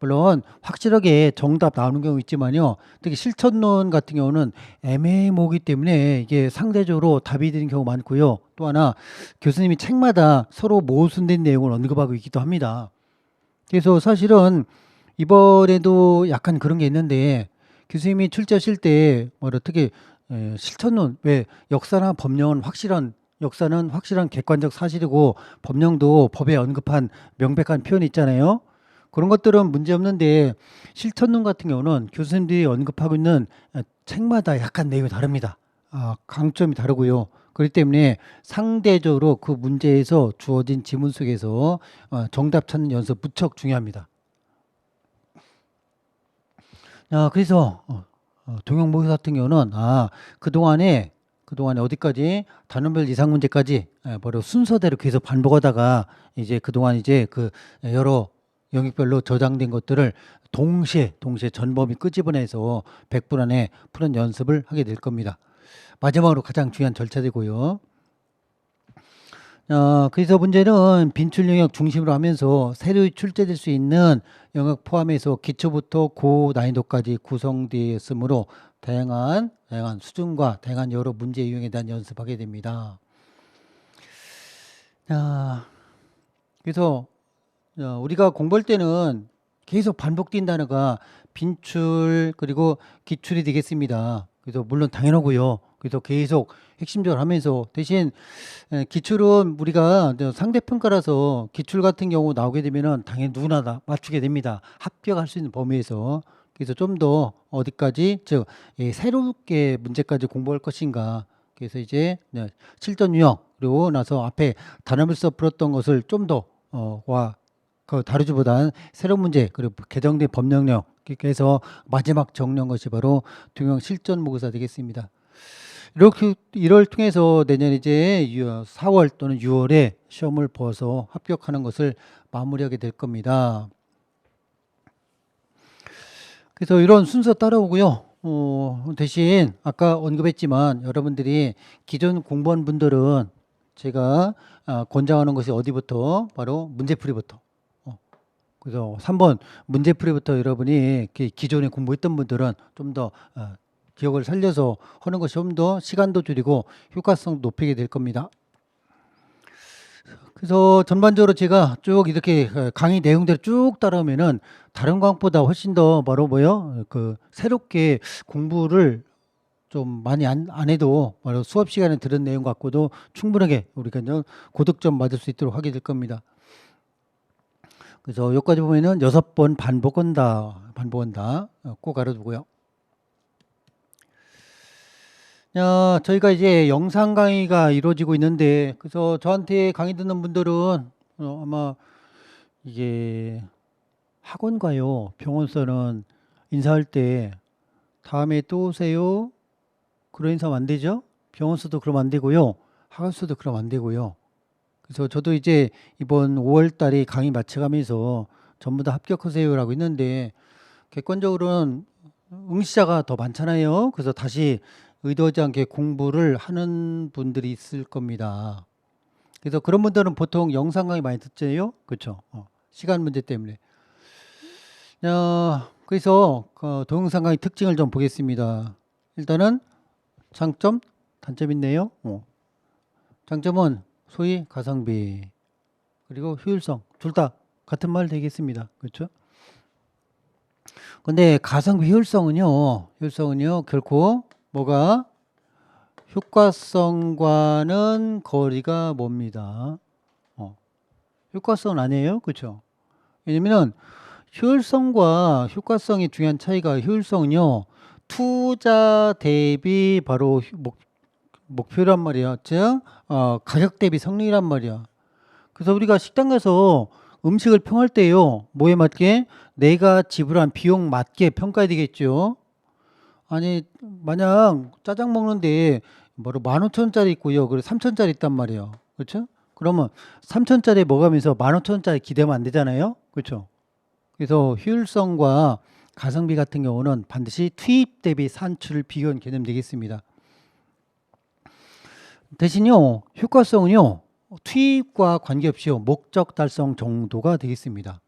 물론 확실하게 정답 나오는 경우 있지만요. 특히 실천론 같은 경우는 애매모호기 때문에 이게 상대적으로 답이 되는 경우가 많고요. 또 하나 교수님이 책마다 서로 모순된 내용을 언급하고 있기도 합니다. 그래서 사실은 이번에도 약간 그런 게 있는데 교수님이 출제하실 때 어떻게 실천론 왜 역사나 법령은 역사는 확실한 객관적 사실이고 법령도 법에 언급한 명백한 표현이 있잖아요. 그런 것들은 문제 없는데 실천론 같은 경우는 교수님들이 언급하고 있는 책마다 약간 내용이 다릅니다. 강점이 다르고요. 그렇기 때문에 상대적으로 그 문제에서 주어진 지문 속에서 정답 찾는 연습 무척 중요합니다. 그래서 동영 모의 같은 경우는 그동안에 어디까지 단원별 이상 문제까지 바로 순서대로 계속 반복하다가 이제 그동안 이제 그 여러 영역별로 저장된 것들을 동시에 전범위 끄집어내서 100분 안에 푸는 연습을 하게 될 겁니다. 마지막으로 가장 중요한 절차되고요. 그래서 문제는 빈출 영역 중심으로 하면서 새로 출제될 수 있는 영역 포함해서 기초부터 고난이도까지 구성되었으므로 다양한 수준과 다양한 여러 문제 유형에 대한 연습하게 됩니다. 그래서 우리가 공부할 때는 계속 반복된 단어가 빈출 그리고 기출이 되겠습니다. 그래서 물론 당연하고요. 그래서 계속 핵심적으로 하면서 대신 기출은 우리가 상대평가라서 기출 같은 경우 나오게 되면은 당연히 누구나 다 맞추게 됩니다. 합격할 수 있는 범위에서. 그래서 좀 더 어디까지 즉 새롭게 문제까지 공부할 것인가. 그래서 이제 실전 유형 그리고 나서 앞에 단어별서 풀었던 것을 좀 더 그 다루지보단 새로운 문제 그리고 개정된 법령령 그래서 마지막 정리한 것이 바로 동영 실전 모의고사 되겠습니다. 이렇게 이를 통해서 내년 이제 4월 또는 6월에 시험을 보아서 합격하는 것을 마무리하게 될 겁니다. 그래서 이런 순서 따라오고요. 대신 아까 언급했지만 여러분들이 기존 공부한 분들은 제가 권장하는 것이 어디부터 바로 문제풀이부터. 그래서 3번 문제풀이부터 여러분이 기존에 공부했던 분들은 좀 더 기억을 살려서 하는 것이 좀 더 시간도 줄이고 효과성 높이게 될 겁니다. 그래서 전반적으로 제가 쭉 이렇게 강의 내용대로 쭉 따라오면은 다른 과목보다 훨씬 더 바로 그 새롭게 공부를 좀 많이 안 해도 바로 수업 시간에 들은 내용 갖고도 충분하게 우리가 고득점 맞을 수 있도록 하게 될 겁니다. 그래서 여기까지 보면은 6번 반복한다 꼭 알아두고요. 저희가 이제 영상 강의가 이루어지고 있는데 그래서 저한테 강의 듣는 분들은 아마 이게 학원가요 병원서는 인사할 때 다음에 또 오세요 그런 인사하면 안 되죠. 병원서도 그러면 안 되고요. 학원서도 그러면 안 되고요. 그래서 저도 이제 이번 5월 달에 강의 마쳐가면서 전부 다 합격하세요라고 했는데 객관적으로는 응시자가 더 많잖아요. 그래서 다시 의도하지 않게 공부를 하는 분들이 있을 겁니다. 그래서 그런 분들은 보통 영상 강의 많이 듣잖아요. 그렇죠? 시간 문제 때문에. 그래서 동영상 강의 특징을 좀 보겠습니다. 일단은 장점, 단점 있네요. 장점은 소위 가성비 그리고 효율성 둘 다 같은 말 되겠습니다. 그렇죠? 근데 가성비 효율성은요 결코 뭐가 효과성과는 거리가 멉니다. 효과성은 아니에요. 그렇죠? 왜냐면은 효율성과 효과성의 중요한 차이가 효율성은요 투자 대비 바로 목표란 말이야. 즉 가격 대비 성능이란 말이야. 그래서 우리가 식당 가서 음식을 평할 때요 뭐에 맞게 내가 지불한 비용 맞게 평가해야 되겠죠. 아니 만약 짜장 먹는데 뭐로 15,000원짜리 있고요 그리고 3,000원짜리 있단 말이에요. 그렇죠? 그러면 3,000원짜리 먹으면서 15,000원짜리 기대하면 안 되잖아요. 그렇죠? 그래서 효율성과 가성비 같은 경우는 반드시 투입 대비 산출을 비교한 개념 되겠습니다. 대신요 효과성은요 투입과 관계없이요 목적 달성 정도가 되겠습니다.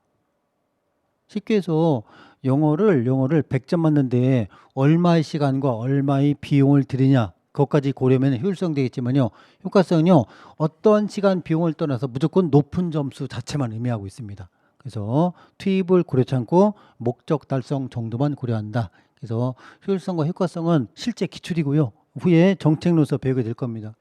쉽게 해서 영어를 100점 맞는데 얼마의 시간과 얼마의 비용을 들이냐 그것까지 고려하면 효율성 되겠지만요 효과성은요 어떤 시간 비용을 떠나서 무조건 높은 점수 자체만 의미하고 있습니다. 그래서 투입을 고려치 않고 목적 달성 정도만 고려한다. 그래서 효율성과 효과성은 실제 기출이고요 후에 정책로서 배우게 될 겁니다.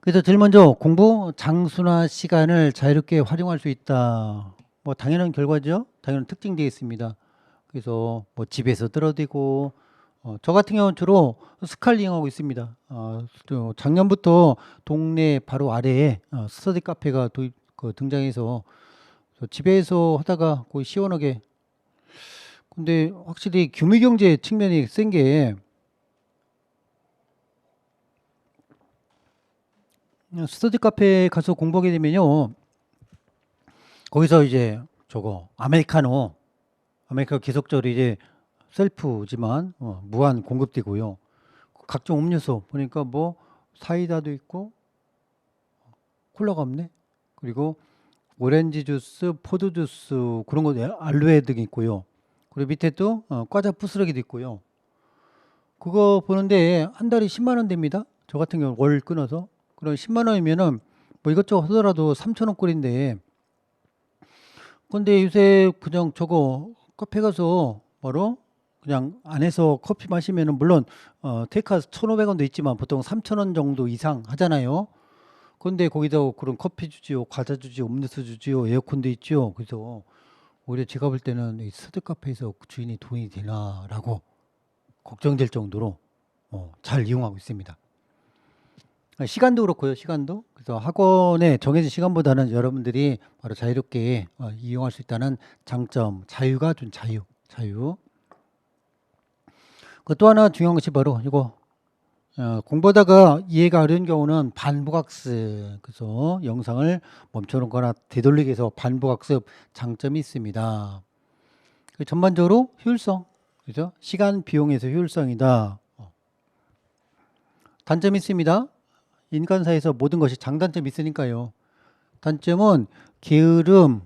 그래서 제일 먼저 공부 장수나 시간을 자유롭게 활용할 수 있다. 뭐 당연한 결과죠. 당연한 특징 되겠습니다. 그래서 뭐 집에서 들어대고 저 같은 경우는 주로 스칼 이용하고 있습니다. 또 작년부터 동네 바로 아래에 스터디 카페가 등장해서 집에서 하다가 거의 시원하게. 근데 확실히 규모경제 측면이 센 게 스터디 카페에 가서 공부하게 되면요. 거기서 이제 아메리카노 계속적으로 이제 셀프지만 무한 공급되고요. 각종 음료수 보니까 뭐 사이다도 있고 콜라가 없네. 그리고 오렌지 주스, 포도 주스 그런 거 알로에 등이 있고요. 그리고 밑에 또 과자 부스러기도 있고요. 그거 보는데 한 달에 10만 원 됩니다. 저 같은 경우 월 끊어서. 그럼 10만 원이면은 뭐 이것저것 하더라도 3천 원꼴인데. 근데 요새 그냥 카페 가서 바로 그냥 안에서 커피 마시면은 물론 테이크아웃 1,500원도 있지만 보통 3,000원 정도 이상 하잖아요. 근데 거기다 그런 커피 주지요, 과자 주지요, 음료수 주지요, 에어컨도 있죠. 그래서 오히려 제가 볼 때는 이 스터디 카페에서 주인이 돈이 되나라고 걱정될 정도로 잘 이용하고 있습니다. 시간도 그렇고요, 시간도. 그래서 학원에 정해진 시간보다는 여러분들이 바로 자유롭게 이용할 수 있다는 장점, 자유가 준 자유. 그 또 하나 중요한 것이 바로 이거 공부하다가 이해가 어려운 경우는 반복학습. 그래서 영상을 멈춰놓거나 되돌리기 위해서 반복학습 장점이 있습니다. 전반적으로 효율성, 그죠? 시간 비용에서 효율성이다. 단점이 있습니다. 인간사에서 모든 것이 장단점이 있으니까요. 단점은 게으름,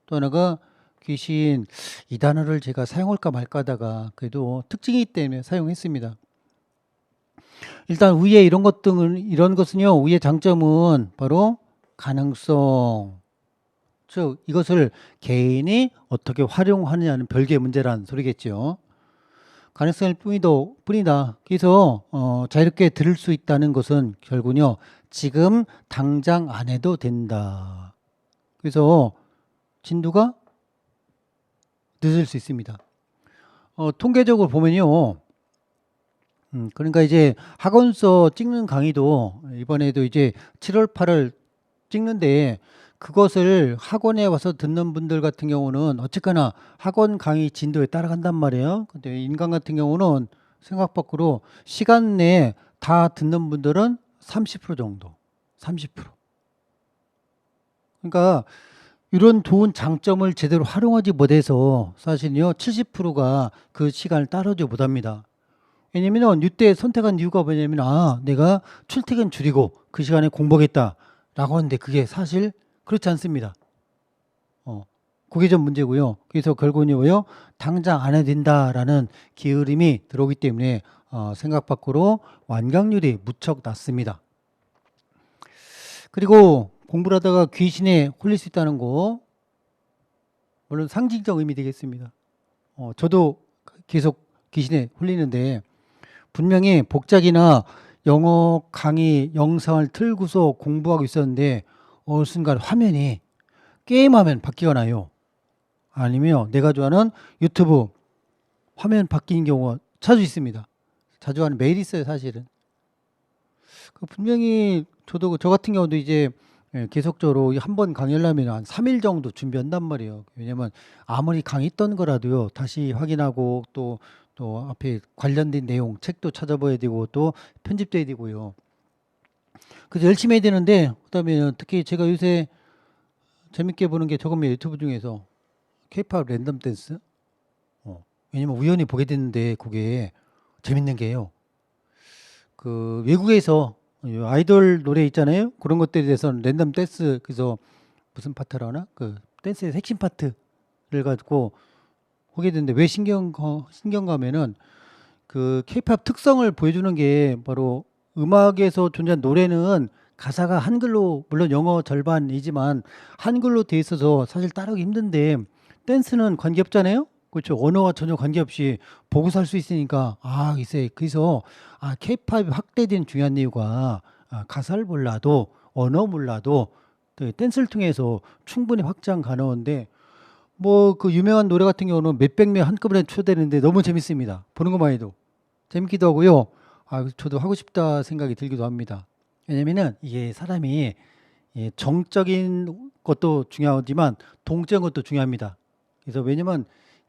또 하나가 귀신. 이 단어를 제가 사용할까 말까 하다가 그래도 특징이 있기 때문에 사용했습니다. 일단 위에 이런 것은요, 위의 장점은 바로 가능성. 즉, 이것을 개인이 어떻게 활용하느냐는 별개의 문제란 소리겠죠. 가능성일 뿐이다. 그래서 자유롭게 들을 수 있다는 것은 결국은요, 지금 당장 안 해도 된다. 그래서 진도가 늦을 수 있습니다. 통계적으로 보면요, 그러니까 이제 학원서 찍는 강의도 이번에도 이제 7월 8월 찍는데, 그것을 학원에 와서 듣는 분들 같은 경우는 어쨌거나 학원 강의 진도에 따라간단 말이에요. 근데 인강 같은 경우는 생각 밖으로 시간 내에 다 듣는 분들은 30% 정도. 30%. 그러니까 이런 좋은 장점을 제대로 활용하지 못해서 사실은요, 70%가 그 시간을 따르지 못합니다. 왜냐면 이때 선택한 이유가 뭐냐면 내가 출퇴근 줄이고 그 시간에 공부하겠다라고 하는데 그게 사실 그렇지 않습니다. 그게 좀 문제고요. 그래서 결국은요, 당장 안 해도 된다라는 게으름이 들어오기 때문에 생각 밖으로 완강률이 무척 낮습니다. 그리고 공부를 하다가 귀신에 홀릴 수 있다는 거, 물론 상징적 의미 되겠습니다. 저도 계속 귀신에 홀리는데 분명히 복작이나 영어 강의 영상을 틀고서 공부하고 있었는데 어느 순간 화면이 게임화면 바뀌거나요. 아니면 내가 좋아하는 유튜브 화면 바뀌는 경우가 자주 있습니다. 자주 하는 매일 있어요, 사실은. 분명히 저 같은 경우도 이제 계속적으로 한 번 강의를 하면 한 3일 정도 준비한단 말이에요. 왜냐면 아무리 강의 있던 거라도요, 다시 확인하고 또 앞에 관련된 내용, 책도 찾아봐야 되고 또 편집돼야 되고요. 그래서 열심히 해야 되는데, 그다음에 특히 제가 요새 재밌게 보는 게 저겁니다. 유튜브 중에서 K-pop 랜덤 댄스. 왜냐면 우연히 보게 됐는데 그게 재밌는 게요. 그 외국에서 아이돌 노래 있잖아요. 그런 것들에 대해서 랜덤 댄스, 그래서 무슨 파트라 하나? 그 댄스의 핵심 파트를 가지고 보게 됐는데 왜 신경가면은 그 K-pop 특성을 보여주는 게 바로 음악에서 존재한 노래는 가사가 한글로, 물론 영어 절반이지만 한글로 돼 있어서 사실 따라하기 힘든데 댄스는 관계없잖아요. 그렇죠. 언어와 전혀 관계없이 보고 살 수 있으니까 그래서 K-팝이 확대된 중요한 이유가 가사를 몰라도 언어 몰라도 댄스를 통해서 충분히 확장 가능한데, 뭐 그 유명한 노래 같은 경우는 몇백 명 한꺼번에 초대되는데 너무 재밌습니다. 보는 것만 해도. 재밌기도 하고요. 아, 저도 하고 싶다 생각이 들기도 합니다. 왜냐면은 이게 사람이 정적인 것도 중요하지만 동적인 것도 중요합니다. 그래서 왜냐면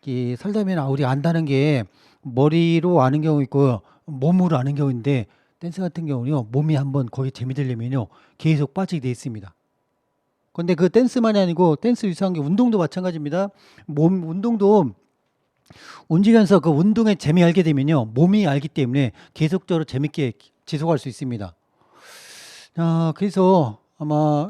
이 살다 보면 우리 안다는 게 머리로 아는 경우 있고 몸으로 아는 경우인데 댄스 같은 경우는요 몸이 한번 거기 재미들려면요 계속 빠지게 돼 있습니다. 근데 그 댄스만이 아니고 댄스 유사한 게 운동도 마찬가지입니다. 몸 운동도 움직이면서 그 운동의 재미 알게 되면요 몸이 알기 때문에 계속적으로 재밌게 지속할 수 있습니다. 그래서 아마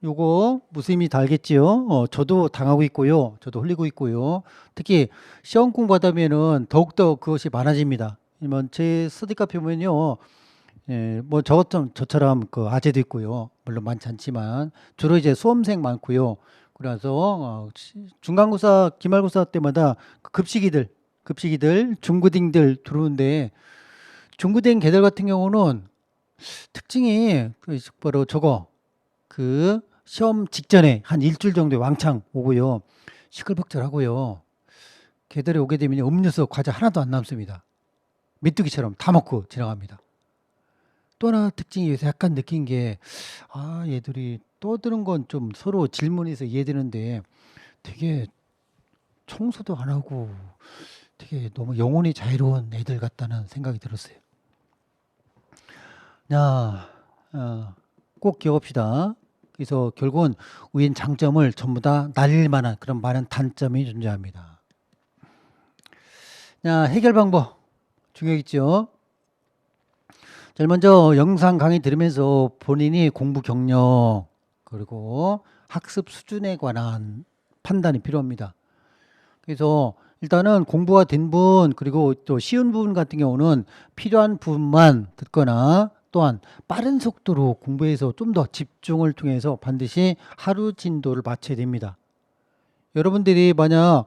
요거 무슨 의미인지 알겠지요? 저도 당하고 있고요. 저도 흘리고 있고요. 특히 시험 공부하다 보면은 더욱더 그것이 많아집니다. 그러면 제 스터디 카페 보면요. 뭐 저처럼 그 아재도 있고요. 물론 많지 않지만 주로 이제 수험생 많고요. 그래서 중간고사, 기말고사 때마다 그 급식이들, 중고딩들 들어오는데 중고딩 걔들 같은 경우는 특징이 바로 저거 그 시험 직전에 한 일주일 정도 왕창 오고요. 시끌벅적하고요. 걔들이 오게 되면 음료수, 과자 하나도 안 남습니다. 메뚜기처럼 다 먹고 지나갑니다. 또 하나 특징이 요새 약간 느낀 게, 얘들이 떠드는 건 좀 서로 질문해서 이해되는데 되게 청소도 안 하고 되게 너무 영혼이 자유로운 애들 같다는 생각이 들었어요. 야, 꼭 기억합시다. 그래서 결국은 우린 장점을 전부 다 날릴 만한 그런 많은 단점이 존재합니다. 자, 해결 방법 중요하겠죠. 제일 먼저 영상 강의 들으면서 본인이 공부 경력 그리고 학습 수준에 관한 판단이 필요합니다. 그래서 일단은 공부가 된 분 그리고 또 쉬운 부분 같은 경우는 필요한 부분만 듣거나 또한 빠른 속도로 공부해서 좀 더 집중을 통해서 반드시 하루 진도를 맞춰야 됩니다. 여러분들이 만약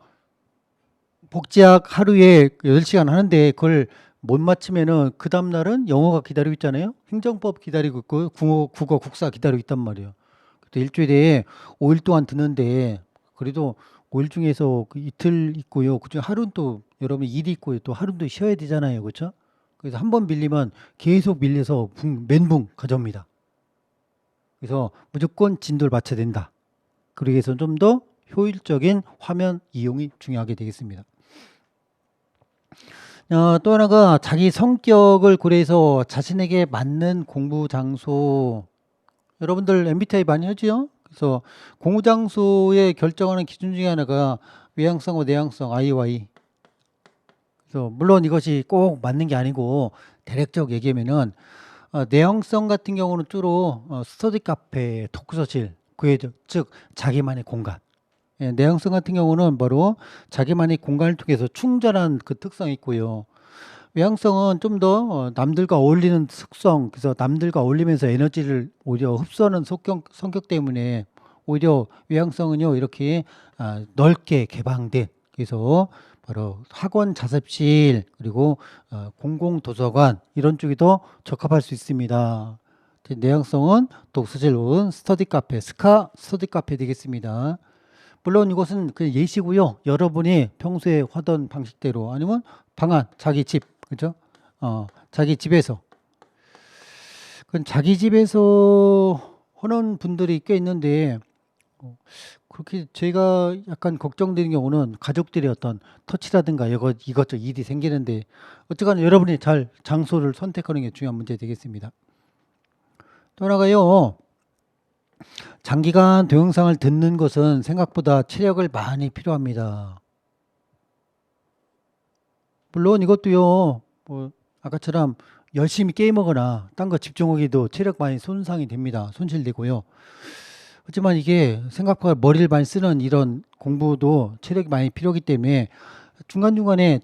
복지학 하루에 8시간 하는데 그걸 못 맞추면은 그 다음날은 영어가 기다리고 있잖아요. 행정법 기다리고 있고 국어, 국사 기다리고 있단 말이에요. 그때 일주일에 5일 동안 듣는데 그래도 5일 중에서 그 이틀 있고요. 그중에 하루는 또 여러분 일이 있고요. 또 하루는 또 쉬어야 되잖아요. 그렇죠? 그래서 한 번 밀리면 계속 밀려서 멘붕 가져옵니다. 그래서 무조건 진도를 맞춰야 된다. 그러기 위해서 좀 더 효율적인 화면 이용이 중요하게 되겠습니다. 또 하나가 자기 성격을 고려해서 자신에게 맞는 공부 장소. 여러분들 MBTI 많이 하지요? 그래서 공부 장소에 결정하는 기준 중에 하나가 외향성과 내향성 IY. 그래서 물론 이것이 꼭 맞는 게 아니고 대략적 얘기하면은 내향성 같은 경우는 주로 스터디 카페, 독서실, 그게 즉 자기만의 공간. 내향성 같은 경우는 바로 자기만의 공간을 통해서 충전한 그 특성이 있고요. 외향성은 좀 더 남들과 어울리는 특성, 그래서 남들과 어울리면서 에너지를 오히려 흡수하는 성격 때문에 오히려 외향성은요 이렇게 넓게 개방된 그래서 바로 학원 자습실 그리고 공공도서관 이런 쪽이 더 적합할 수 있습니다. 내향성은 독서실 혹은 스터디 카페, 스카 스터디 카페 되겠습니다. 물론 이것은 그 예시고요. 여러분이 평소에 하던 방식대로 아니면 방안, 자기 집, 그죠? 자기 집에서. 그건 자기 집에서 하는 분들이 꽤 있는데 그렇게 제가 약간 걱정되는 경우는 가족들의 어떤 터치라든가 이것저것 일이 생기는데 어쨌거나 여러분이 잘 장소를 선택하는 게 중요한 문제 되겠습니다. 또 하나가요. 장기간 동영상을 듣는 것은 생각보다 체력을 많이 필요합니다. 물론 이것도요, 뭐 아까처럼 열심히 게임하거나 딴 거 집중하기도 체력 많이 손상이 됩니다. 손실되고요. 하지만 이게 생각보다 머리를 많이 쓰는 이런 공부도 체력이 많이 필요하기 때문에 중간중간에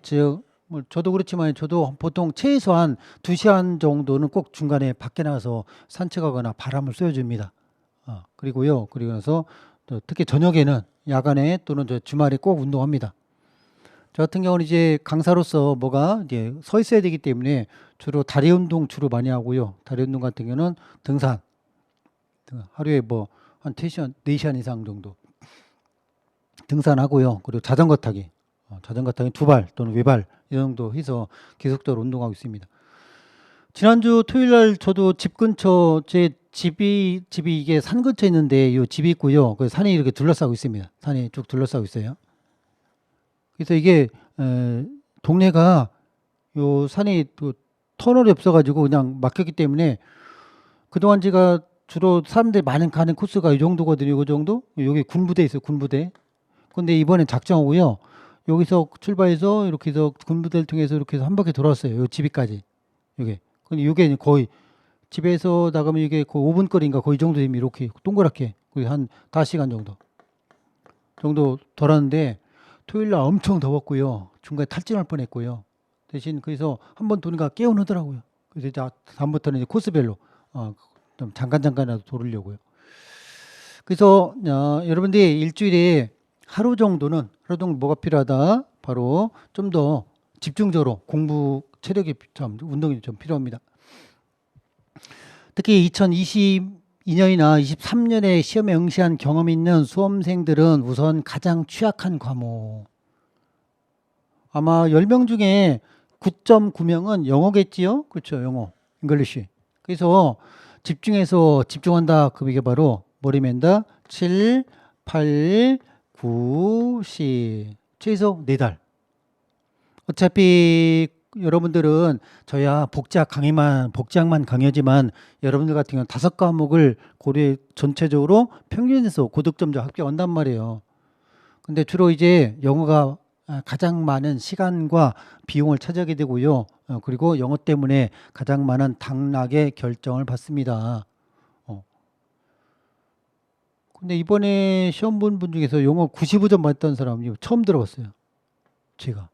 뭐 저도 그렇지만 저도 보통 최소한 2시간 정도는 꼭 중간에 밖에 나가서 산책하거나 바람을 쐬어줍니다. 그리고요. 그리고 나서 또 특히 저녁에는 야간에 또는 저 주말에 꼭 운동합니다. 저 같은 경우는 이제 강사로서 뭐가 이제 서 있어야 되기 때문에 주로 다리 운동 주로 많이 하고요. 다리 운동 같은 경우는 등산. 하루에 뭐 한 3시간, 4시간 이상 정도 등산하고요. 그리고 자전거 타기. 자전거 타기 2발 또는 외발 이 정도 해서 계속적으로 운동하고 있습니다. 지난주 토요일 날 저도 집 근처 제 집이 이게 산 근처에 있는데 이 집이 있고요. 그 산이 이렇게 둘러싸고 있습니다. 산이 쭉 둘러싸고 있어요. 그래서 이게 동네가 요 산이 또 터널이 없어가지고 그냥 막혔기 때문에 그동안 제가 주로 사람들이 많이 가는 코스가 이 정도거든요. 이 정도? 여기 군부대 있어요. 군부대. 근데 이번엔 작정하고요. 여기서 출발해서 이렇게 해서 군부대를 통해서 이렇게 해서 한 바퀴 돌았어요. 요 집이까지. 요게. 근데 요게 거의 집에서 나가면 이게 거의 5분 거리인가 거의 정도 되면 이렇게 동그랗게 거의 한 5시간 정도 돌았는데 토요일 날 엄청 더웠고요. 중간에 탈진할 뻔했고요. 대신 그래서 한번 도니까 깨어나더라고요. 그래서 이제 다음부터는 이제 코스별로 좀 잠깐이라도 돌으려고요. 그래서 여러분들이 일주일에 하루 정도는 뭐가 필요하다? 바로 좀 더 집중적으로 공부 체력이 좀 운동이 좀 필요합니다. 특히 2022년이나 23년에 시험에 응시한 경험이 있는 수험생들은 우선 가장 취약한 과목. 아마 10명 중에 9.9명은 영어겠지요? 그렇죠, 영어, 잉글리시. 그래서 집중한다. 그럼 이게 바로 머리 맨다. 7, 8, 9, 10. 최소 4달. 어차피 여러분들은 저야 복지학만 강의지만 여러분들 같은 경우는 5과목을 고려 전체적으로 평균에서 고득점자 합격한단 말이에요. 근데 주로 이제 영어가 가장 많은 시간과 비용을 차지하게 되고요. 그리고 영어 때문에 가장 많은 당락의 결정을 받습니다. 근데 이번에 시험 본 분 중에서 영어 95점 맞았던 사람이 처음 들어봤어요. 제가.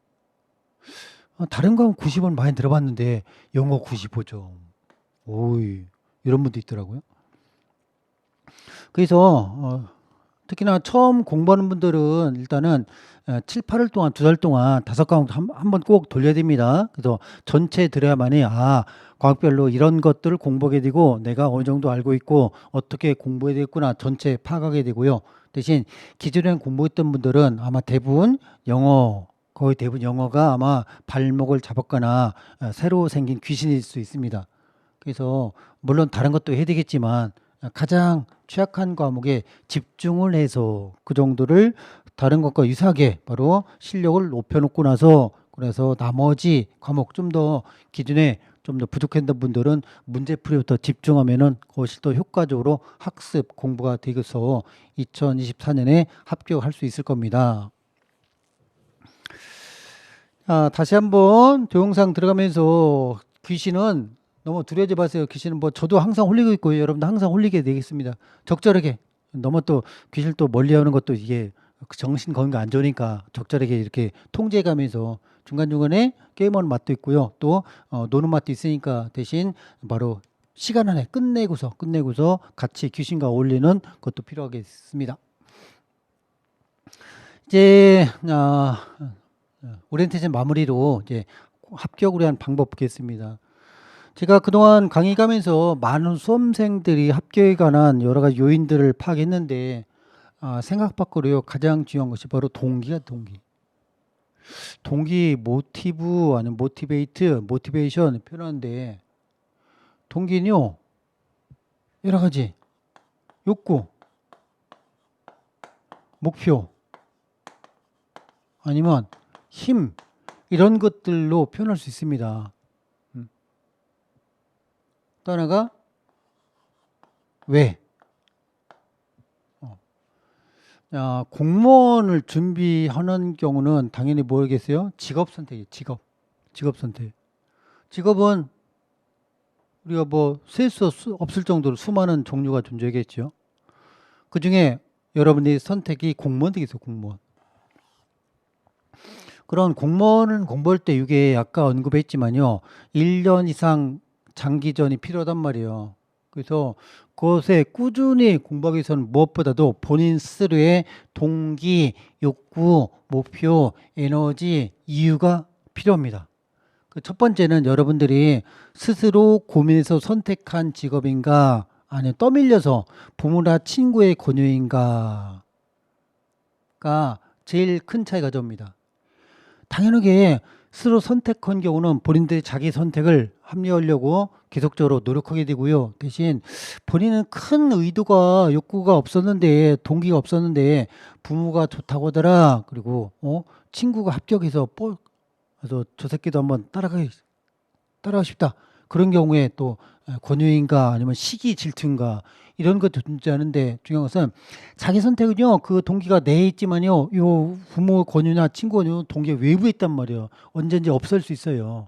다른 과목 90은 많이 들어봤는데 영어 95점. 오이, 이런 분도 있더라고요. 그래서 특히나 처음 공부하는 분들은 일단은 7, 8월 동안 2달 동안 5과목 한번 꼭 돌려야 됩니다. 그래서 전체 들어야만이 과목별로 이런 것들을 공부하게 되고 내가 어느 정도 알고 있고 어떻게 공부해야 되겠구나 전체 파악하게 되고요. 대신 기존에 공부했던 분들은 아마 거의 대부분 영어가 아마 발목을 잡았거나 새로 생긴 귀신일 수 있습니다. 그래서 물론 다른 것도 해야 되겠지만 가장 취약한 과목에 집중을 해서 그 정도를 다른 것과 유사하게 바로 실력을 높여놓고 나서 그래서 나머지 과목 좀 더 기존에 좀 더 부족했던 분들은 문제풀이부터 집중하면은 그것이 더 효과적으로 학습 공부가 되어서 2024년에 합격할 수 있을 겁니다. 다시 한번 동영상 들어가면서 귀신은 너무 두려워하지 마세요. 귀신은 저도 항상 홀리고 있고요. 여러분도 항상 홀리게 되겠습니다. 적절하게. 너무 또 귀신을 또 멀리 하는 것도 이게 정신 건강 안 좋으니까 적절하게 이렇게 통제해가면서 중간중간에 게임하는 맛도 있고요. 또 노는 맛도 있으니까 대신 바로 시간 안에 끝내고서 같이 귀신과 어울리는 것도 필요하겠습니다. 이제 오리엔테이션 마무리로 이제 합격을 위한 방법 보겠습니다. 제가 그동안 강의 가면서 많은 수험생들이 합격에 관한 여러 가지 요인들을 파악했는데 생각 밖으로요 가장 중요한 것이 바로 동기. 모티브 아니면 모티베이션 표현하는데 동기는요 여러 가지 욕구, 목표 아니면 힘 이런 것들로 표현할 수 있습니다. 또 하나가 왜? 공무원을 준비하는 경우는 당연히 뭐겠어요? 직업 선택이에요. 직업 선택. 직업은 우리가 셀 수 없을 정도로 수많은 종류가 존재하겠죠. 그 중에 여러분의 선택이 공무원 되겠어요. 공무원. 그런 공무원을 공부할 때 이게 아까 언급했지만요. 1년 이상 장기전이 필요하단 말이에요. 그래서 그것에 꾸준히 공부하기 위해서는 무엇보다도 본인 스스로의 동기, 욕구, 목표, 에너지, 이유가 필요합니다. 그 첫 번째는 여러분들이 스스로 고민해서 선택한 직업인가 아니면 떠밀려서 부모나 친구의 권유인가가 제일 큰 차이가 됩니다. 당연하게 스스로 선택한 경우는 본인들이 자기 선택을 합리화하려고 계속적으로 노력하게 되고요. 대신 본인은 큰 의도가 욕구가 없었는데 동기가 없었는데 부모가 좋다고 하더라. 그리고 친구가 합격해서 그래서 저 새끼도 한번 따라가고 싶다. 그런 경우에 또 권유인가 아니면 시기 질투인가 이런 것도 존재하는데 중요한 것은 자기 선택은요 그 동기가 내에 있지만요 요 부모 권유나 친구 권유 동기가 외부에 있단 말이에요. 언제든지 없을 수 있어요.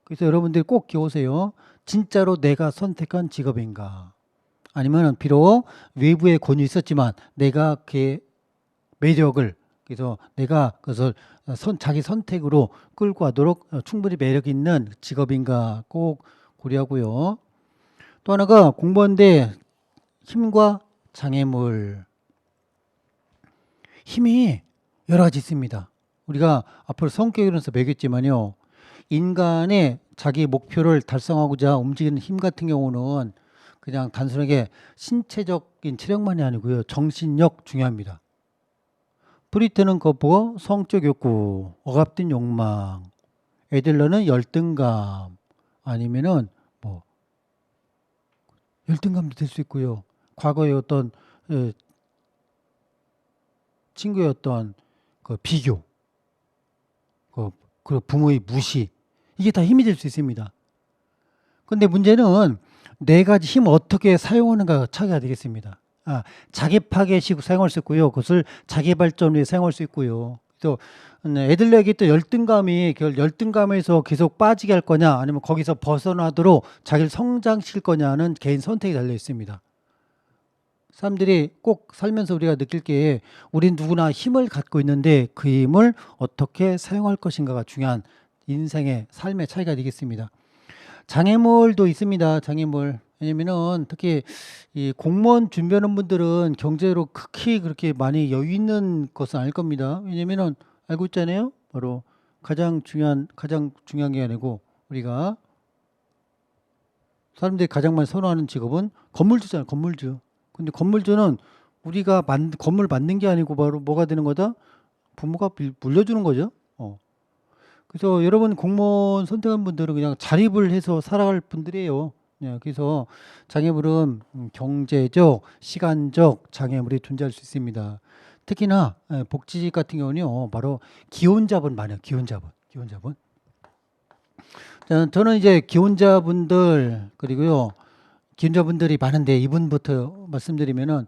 그래서 여러분들이 꼭 기억하세요. 진짜로 내가 선택한 직업인가 아니면 비록 외부에 권유 있었지만 내가 그 매력을 그래서 내가 그것을 자기 선택으로 끌고 가도록 충분히 매력 있는 직업인가 꼭 고려하고요. 또 하나가 공부하는데 힘과 장애물. 힘이 여러 가지 있습니다. 우리가 앞으로 성격이론에서 배웠지만요. 인간의 자기 목표를 달성하고자 움직이는 힘 같은 경우는 그냥 단순하게 신체적인 체력만이 아니고요. 정신력 중요합니다. 브리트는 거부, 성적 욕구, 억압된 욕망, 애들러는 열등감, 아니면은 뭐 열등감도 될 수 있고요. 과거에 어떤 친구의 어떤 그 비교, 그 부모의 무시, 이게 다 힘이 될 수 있습니다. 근데 문제는 네 가지 힘을 어떻게 사용하는가가 차이가 되겠습니다. 자기 파괴식 사용할 수 있고요. 그것을 자기 발전 위해 사용할 수 있고요. 또 애들에게 또 열등감에서 계속 빠지게 할 거냐 아니면 거기서 벗어나도록 자기를 성장시킬 거냐는 개인 선택이 달려 있습니다. 사람들이 꼭 살면서 우리가 느낄 게 우린 누구나 힘을 갖고 있는데 그 힘을 어떻게 사용할 것인가가 중요한 인생의 삶의 차이가 되겠습니다. 장애물도 있습니다. 장애물. 왜냐면은 특히 이 공무원 준비하는 분들은 경제로 극히 그렇게 많이 여유 있는 것은 아닐 겁니다. 왜냐면은 알고 있잖아요. 바로 가장 중요한 게 아니고 우리가 사람들이 가장 많이 선호하는 직업은 건물주잖아요. 건물주. 근데 건물주는 우리가 건물 만든 게 아니고 바로 뭐가 되는 거다? 부모가 물려주는 거죠. 그래서 여러분 공무원 선택한 분들은 그냥 자립을 해서 살아갈 분들이에요. 그래서 장애물은 경제적, 시간적 장애물이 존재할 수 있습니다. 특히나 복지직 같은 경우는요, 바로 기혼자분 많아요. 기혼자분. 저는 이제 기혼자분들 그리고요, 기혼자분들이 많은데 이분부터 말씀드리면은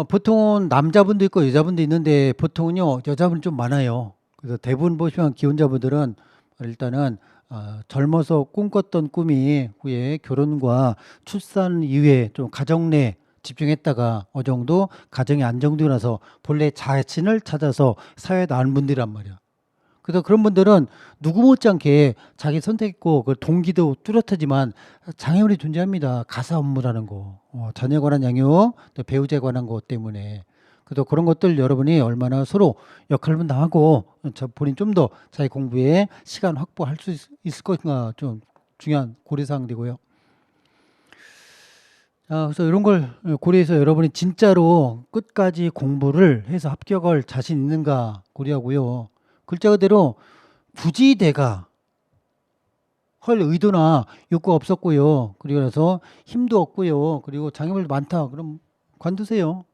보통은 남자분도 있고 여자분도 있는데 보통은요 여자분 좀 많아요. 그래서 대부분 보시면 기혼자분들은 일단은 젊어서 꿈꿨던 꿈이 후에 결혼과 출산 이후에 좀 가정 내 집중했다가 어느 정도 가정이 안정되고 나서 본래 자신을 찾아서 사회에 나온 분들이란 말이야. 그래서 그런 분들은 누구 못지않게 자기 선택했고 그 동기도 뚜렷하지만 장애물이 존재합니다. 가사 업무라는 거, 자녀에 관한 양육, 또 배우자에 관한 것 때문에. 그래서 그런 것들 여러분이 얼마나 서로 역할을 분담하고 본인 좀 더 자기 공부에 시간 확보할 수 있을 것인가 좀 중요한 고려사항 되고요. 그래서 이런 걸 고려해서 여러분이 진짜로 끝까지 공부를 해서 합격할 자신 있는가 고려하고요. 글자 그대로 굳이 내가 할 의도나 욕구가 없었고요. 그리고 나서 힘도 없고요. 그리고 장애물도 많다. 그럼 관두세요.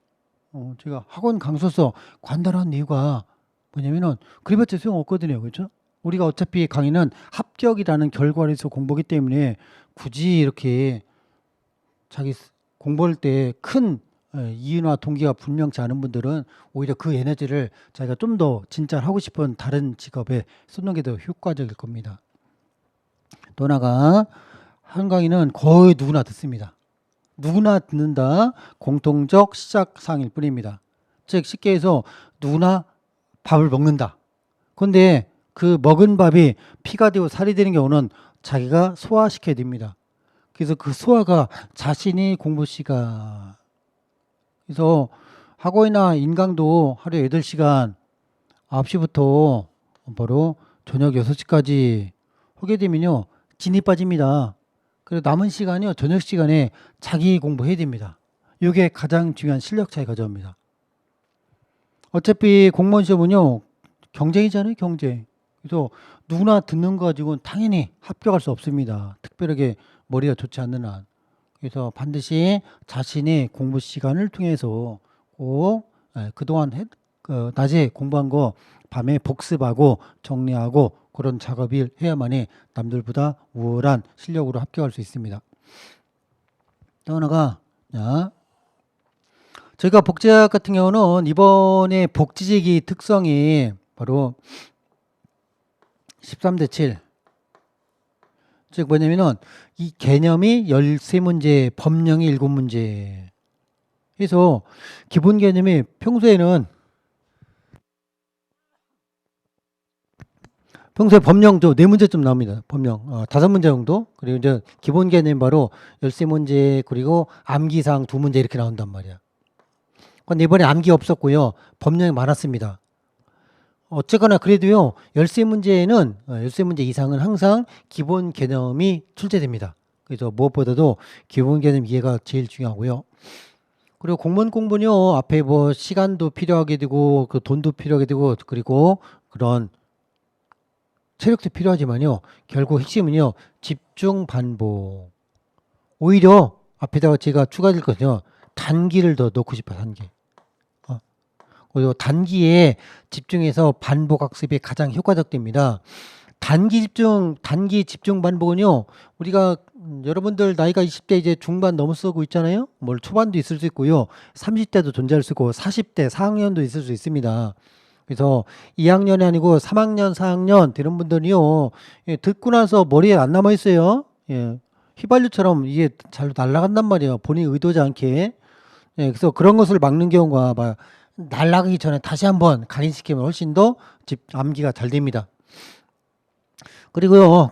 제가 학원 강사서 관달한 이유가 뭐냐면은 그래봤자 소용없거든요. 그렇죠? 우리가 어차피 강의는 합격이라는 결과에서 공부하기 때문에 굳이 이렇게 자기 공부할 때 큰 이유나 동기가 분명치 않은 분들은 오히려 그 에너지를 자기가 좀 더 진짜 하고 싶은 다른 직업에 쏟는 게 더 효과적일 겁니다. 또 하나가 한 강의는 거의 누구나 듣습니다. 누구나 듣는다. 공통적 시작상일 뿐입니다. 즉 쉽게 해서 누구나 밥을 먹는다. 그런데 그 먹은 밥이 피가 되고 살이 되는 경우는 자기가 소화시켜야 됩니다. 그래서 그 소화가 자신이 공부 시간. 그래서 학원이나 인강도 하루에 8시간 9시부터 바로 저녁 6시까지 하게 되면요. 진이 빠집니다. 그래서 남은 시간이요. 저녁 시간에 자기 공부해야 됩니다. 이게 가장 중요한 실력 차이 가져옵니다. 어차피 공무원 시험은요. 경쟁이잖아요. 경쟁. 그래서 누구나 듣는 거 가지고는 당연히 합격할 수 없습니다. 특별하게 머리가 좋지 않는 한. 그래서 반드시 자신의 공부 시간을 통해서 꼭 그동안 낮에 공부한 거 밤에 복습하고 정리하고 그런 작업을 해야만이 남들보다 우월한 실력으로 합격할 수 있습니다. 또 하나가 저희가 복지학 같은 경우는 이번에 복지직이 특성이 바로 13대 7. 즉 뭐냐면은 이 개념이 13문제, 법령이 7문제. 그래서 기본 개념이 평소에 법령도 4문제쯤 나옵니다. 법령 5문제 정도. 그리고 이제 기본 개념이 바로 13문제 그리고 암기사항 2문제 이렇게 나온단 말이야. 근데 이번에 암기 없었고요. 법령이 많았습니다. 어쨌거나 그래도요. 13문제 이상은 항상 기본 개념이 출제됩니다. 그래서 무엇보다도 기본 개념 이해가 제일 중요하고요. 그리고 공무원 공부는요. 앞에 뭐 시간도 필요하게 되고 그 돈도 필요하게 되고 그리고 그런 체력도 필요하지만요. 결국 핵심은요. 집중 반복. 오히려 앞에다가 제가 추가될 것은요. 단기를 더 넣고 싶어요. 단기. 그리고 단기에 집중해서 반복 학습이 가장 효과적됩니다. 단기 집중 반복은요. 우리가 여러분들 나이가 20대 이제 중반 넘어서고 있잖아요. 뭘 초반도 있을 수 있고요. 30대도 존재할 수 있고 40대 4학년도 있을 수 있습니다. 그래서 2학년이 아니고 3학년, 4학년 이런 분들이요. 듣고 나서 머리에 안 남아 있어요. 휘발유처럼 이게 잘 날아간단 말이에요. 본인이 의도지 않게. 그래서 그런 것을 막는 경우가 날아가기 전에 다시 한번 각인시키면 훨씬 더 암기가 잘 됩니다. 그리고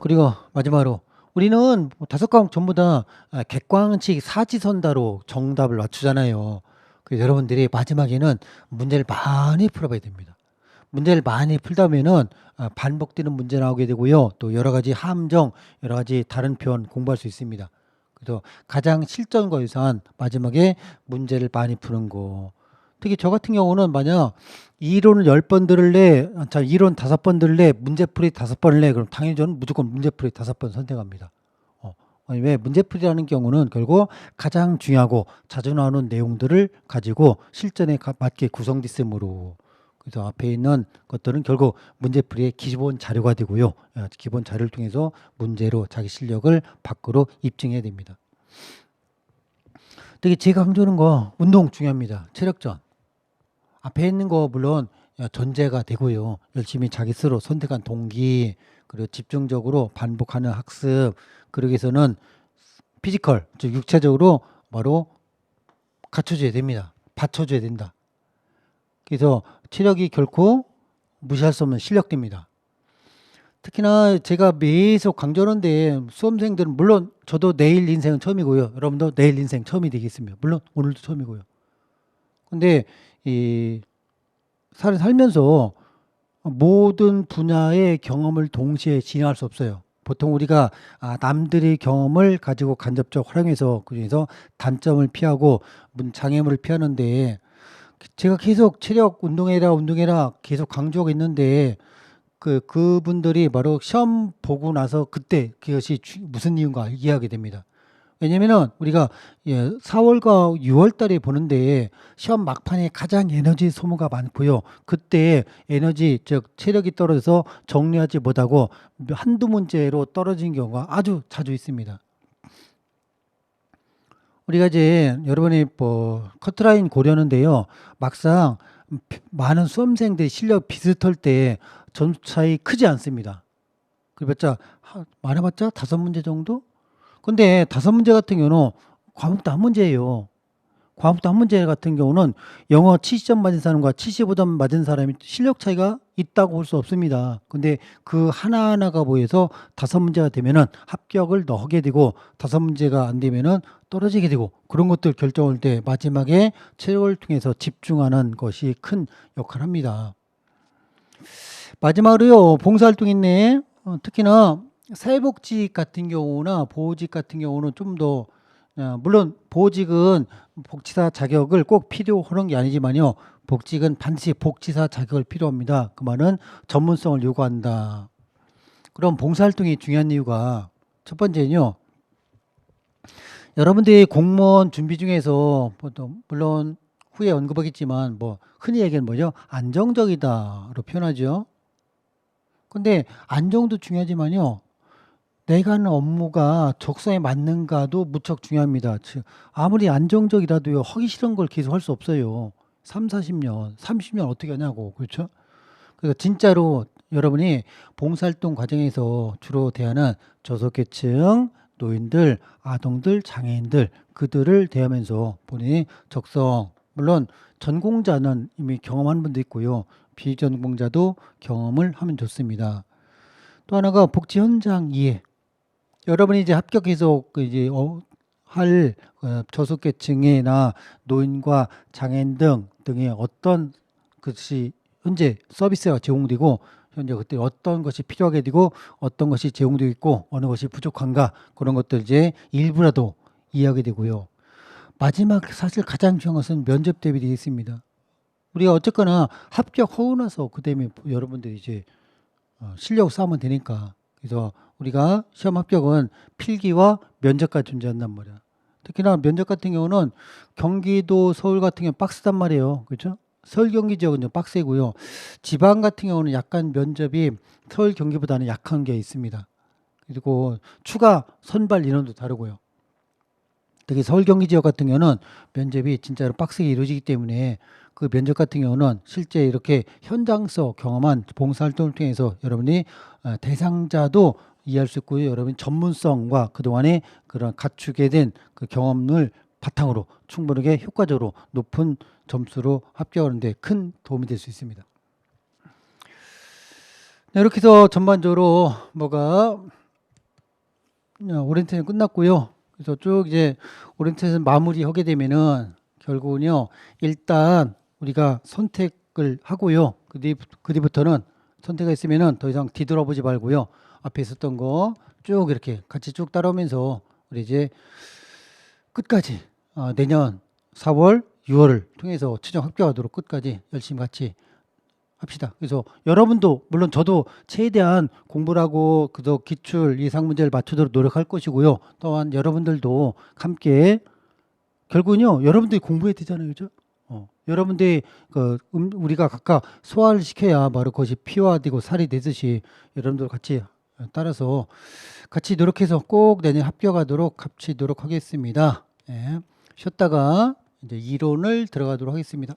마지막으로 우리는 5과목 전부 다 객관식 사지선다로 정답을 맞추잖아요. 그래서 여러분들이 마지막에는 문제를 많이 풀어봐야 됩니다. 문제를 많이 풀다 보면은 반복되는 문제 나오게 되고요. 또 여러 가지 함정, 여러 가지 다른 표현 공부할 수 있습니다. 그래서 가장 실전과 유사한 마지막에 문제를 많이 푸는 거. 특히 저 같은 경우는 만약 이론을 10번 들을래, 이론 5번 들을래, 문제풀이 5번을 내, 그럼 당연히 저는 무조건 문제풀이 5번 선택합니다. 왜 문제풀이라는 경우는 결국 가장 중요하고 자주 나오는 내용들을 가지고 실전에 맞게 구성됐으므로 그래서 앞에 있는 것들은 결국 문제풀이의 기본 자료가 되고요. 기본 자료를 통해서 문제로 자기 실력을 밖으로 입증해야 됩니다. 특히 제가 강조하는 거 운동 중요합니다. 체력전. 앞에 있는 거 물론 전제가 되고요. 열심히 자기 스스로 선택한 동기 그리고 집중적으로 반복하는 학습 그러기 위해서는 피지컬 즉 육체적으로 바로 갖춰줘야 됩니다. 받쳐줘야 된다. 그래서 체력이 결코 무시할 수 없는 실력입니다. 특히나 제가 계속 강조하는데 수험생들은 물론 저도 내일 인생은 처음이고요. 여러분도 내일 인생 처음이 되겠습니다. 물론 오늘도 처음이고요. 근데 이 살면서 모든 분야의 경험을 동시에 진행할 수 없어요. 보통 우리가 남들의 경험을 가지고 간접적 활용해서 그래서 단점을 피하고 장애물을 피하는데 제가 계속 체력 운동해라 계속 강조하고 있는데 그분들이 바로 시험 보고 나서 그때 그것이 무슨 이유인가 이해하게 됩니다. 왜냐면은 우리가 4월과 6월 달에 보는데 시험 막판에 가장 에너지 소모가 많고요. 그때 에너지 즉 체력이 떨어져서 정리하지 못하고 한두 문제로 떨어진 경우가 아주 자주 있습니다. 우리가 이제 여러분이 커트라인 고려하는데요. 막상 많은 수험생들이 실력 비슷할 때 점수 차이 크지 않습니다. 그래봤자 많아봤자 5문제 정도? 근데 5문제 같은 경우는 과목도 한 문제예요. 과목도 한 문제 같은 경우는 영어 70점 맞은 사람과 75점 맞은 사람이 실력 차이가 있다고 볼 수 없습니다. 근데 그 하나하나가 보여서 5문제가 되면은 합격을 하게 되고 5문제가 안 되면은 떨어지게 되고 그런 것들 결정할 때 마지막에 체력을 통해서 집중하는 것이 큰 역할을 합니다. 마지막으로요. 봉사활동 있네. 특히나 사회복지 같은 경우나 보호직 같은 경우는 좀 더 물론 보호직은 복지사 자격을 꼭 필요하는 게 아니지만요. 복직은 반드시 복지사 자격을 필요합니다. 그 말은 전문성을 요구한다. 그럼 봉사활동이 중요한 이유가 첫 번째는요. 여러분들이 공무원 준비 중에서 물론 후에 언급하겠지만 뭐 흔히 얘기하는 뭐죠? 안정적이다로 표현하죠. 근데 안정도 중요하지만요. 내가 하는 업무가 적성에 맞는가도 무척 중요합니다. 즉 아무리 안정적이라도요. 하기 싫은 걸 계속 할 수 없어요. 3, 40년, 30년 어떻게 하냐고. 그렇죠? 그래서 진짜로 여러분이 봉사활동 과정에서 주로 대하는 저소득계층, 노인들, 아동들, 장애인들 그들을 대하면서 본인이 적성 물론 전공자는 이미 경험한 분도 있고요. 비전공자도 경험을 하면 좋습니다. 또 하나가 복지 현장 이해. 여러분이 이제 합격해서 그 이제 할 저소득계층이나 노인과 장애인 등의 어떤 것이 현재 서비스가 제공되고 현재 그때 어떤 것이 필요하게 되고 어떤 것이 제공되고 있고 어느 것이 부족한가 그런 것들 이제 일부라도 이해하게 되고요. 마지막 사실 가장 중요한 것은 면접 대비되어 있습니다. 우리가 어쨌거나 합격하고 나서 그다음에 여러분들이 이제 실력 쌓으면 되니까. 그래서 우리가 시험 합격은 필기와 면접까지 존재한단 말이야. 특히나 면접 같은 경우는 경기도, 서울 같은 경우는 빡세단 말이에요. 그렇죠? 서울, 경기 지역은 좀 빡세고요. 지방 같은 경우는 약간 면접이 서울, 경기보다는 약한 게 있습니다. 그리고 추가 선발 인원도 다르고요. 특히 서울, 경기 지역 같은 경우는 면접이 진짜로 빡세게 이루어지기 때문에 그 면접 같은 경우는 실제 이렇게 현장에서 경험한 봉사활동을 통해서 여러분이 대상자도 이해할 수 있고요. 여러분 전문성과 그동안에 그런 갖추게 된 그 경험을 바탕으로 충분하게 효과적으로 높은 점수로 합격하는 데 큰 도움이 될 수 있습니다. 네, 이렇게 해서 전반적으로 뭐가 오리엔테이션 끝났고요. 그래서 쭉 이제 오리엔테이션 마무리하게 되면은 결국은요. 일단 우리가 선택을 하고요. 그 뒤부터는 선택이 있으면은 더 이상 뒤돌아보지 말고요. 앞에 있었던 거 쭉 이렇게 같이 쭉 따라오면서 우리 이제 끝까지 내년 4월, 6월을 통해서 최종 합격하도록 끝까지 열심히 같이 합시다. 그래서 여러분도 물론 저도 최대한 공부를 하고 그저 기출 이상 문제를 맞추도록 노력할 것이고요. 또한 여러분들도 함께 결국은요. 여러분들이 공부해야 되잖아요. 그죠? 여러분들이 우리가 각각 소화를 시켜야 바로 그것이 피화되고 살이 되듯이 여러분들 같이 따라서 같이 노력해서 꼭 내년 합격하도록 같이 노력하겠습니다. 예. 쉬었다가 이제 이론을 들어가도록 하겠습니다.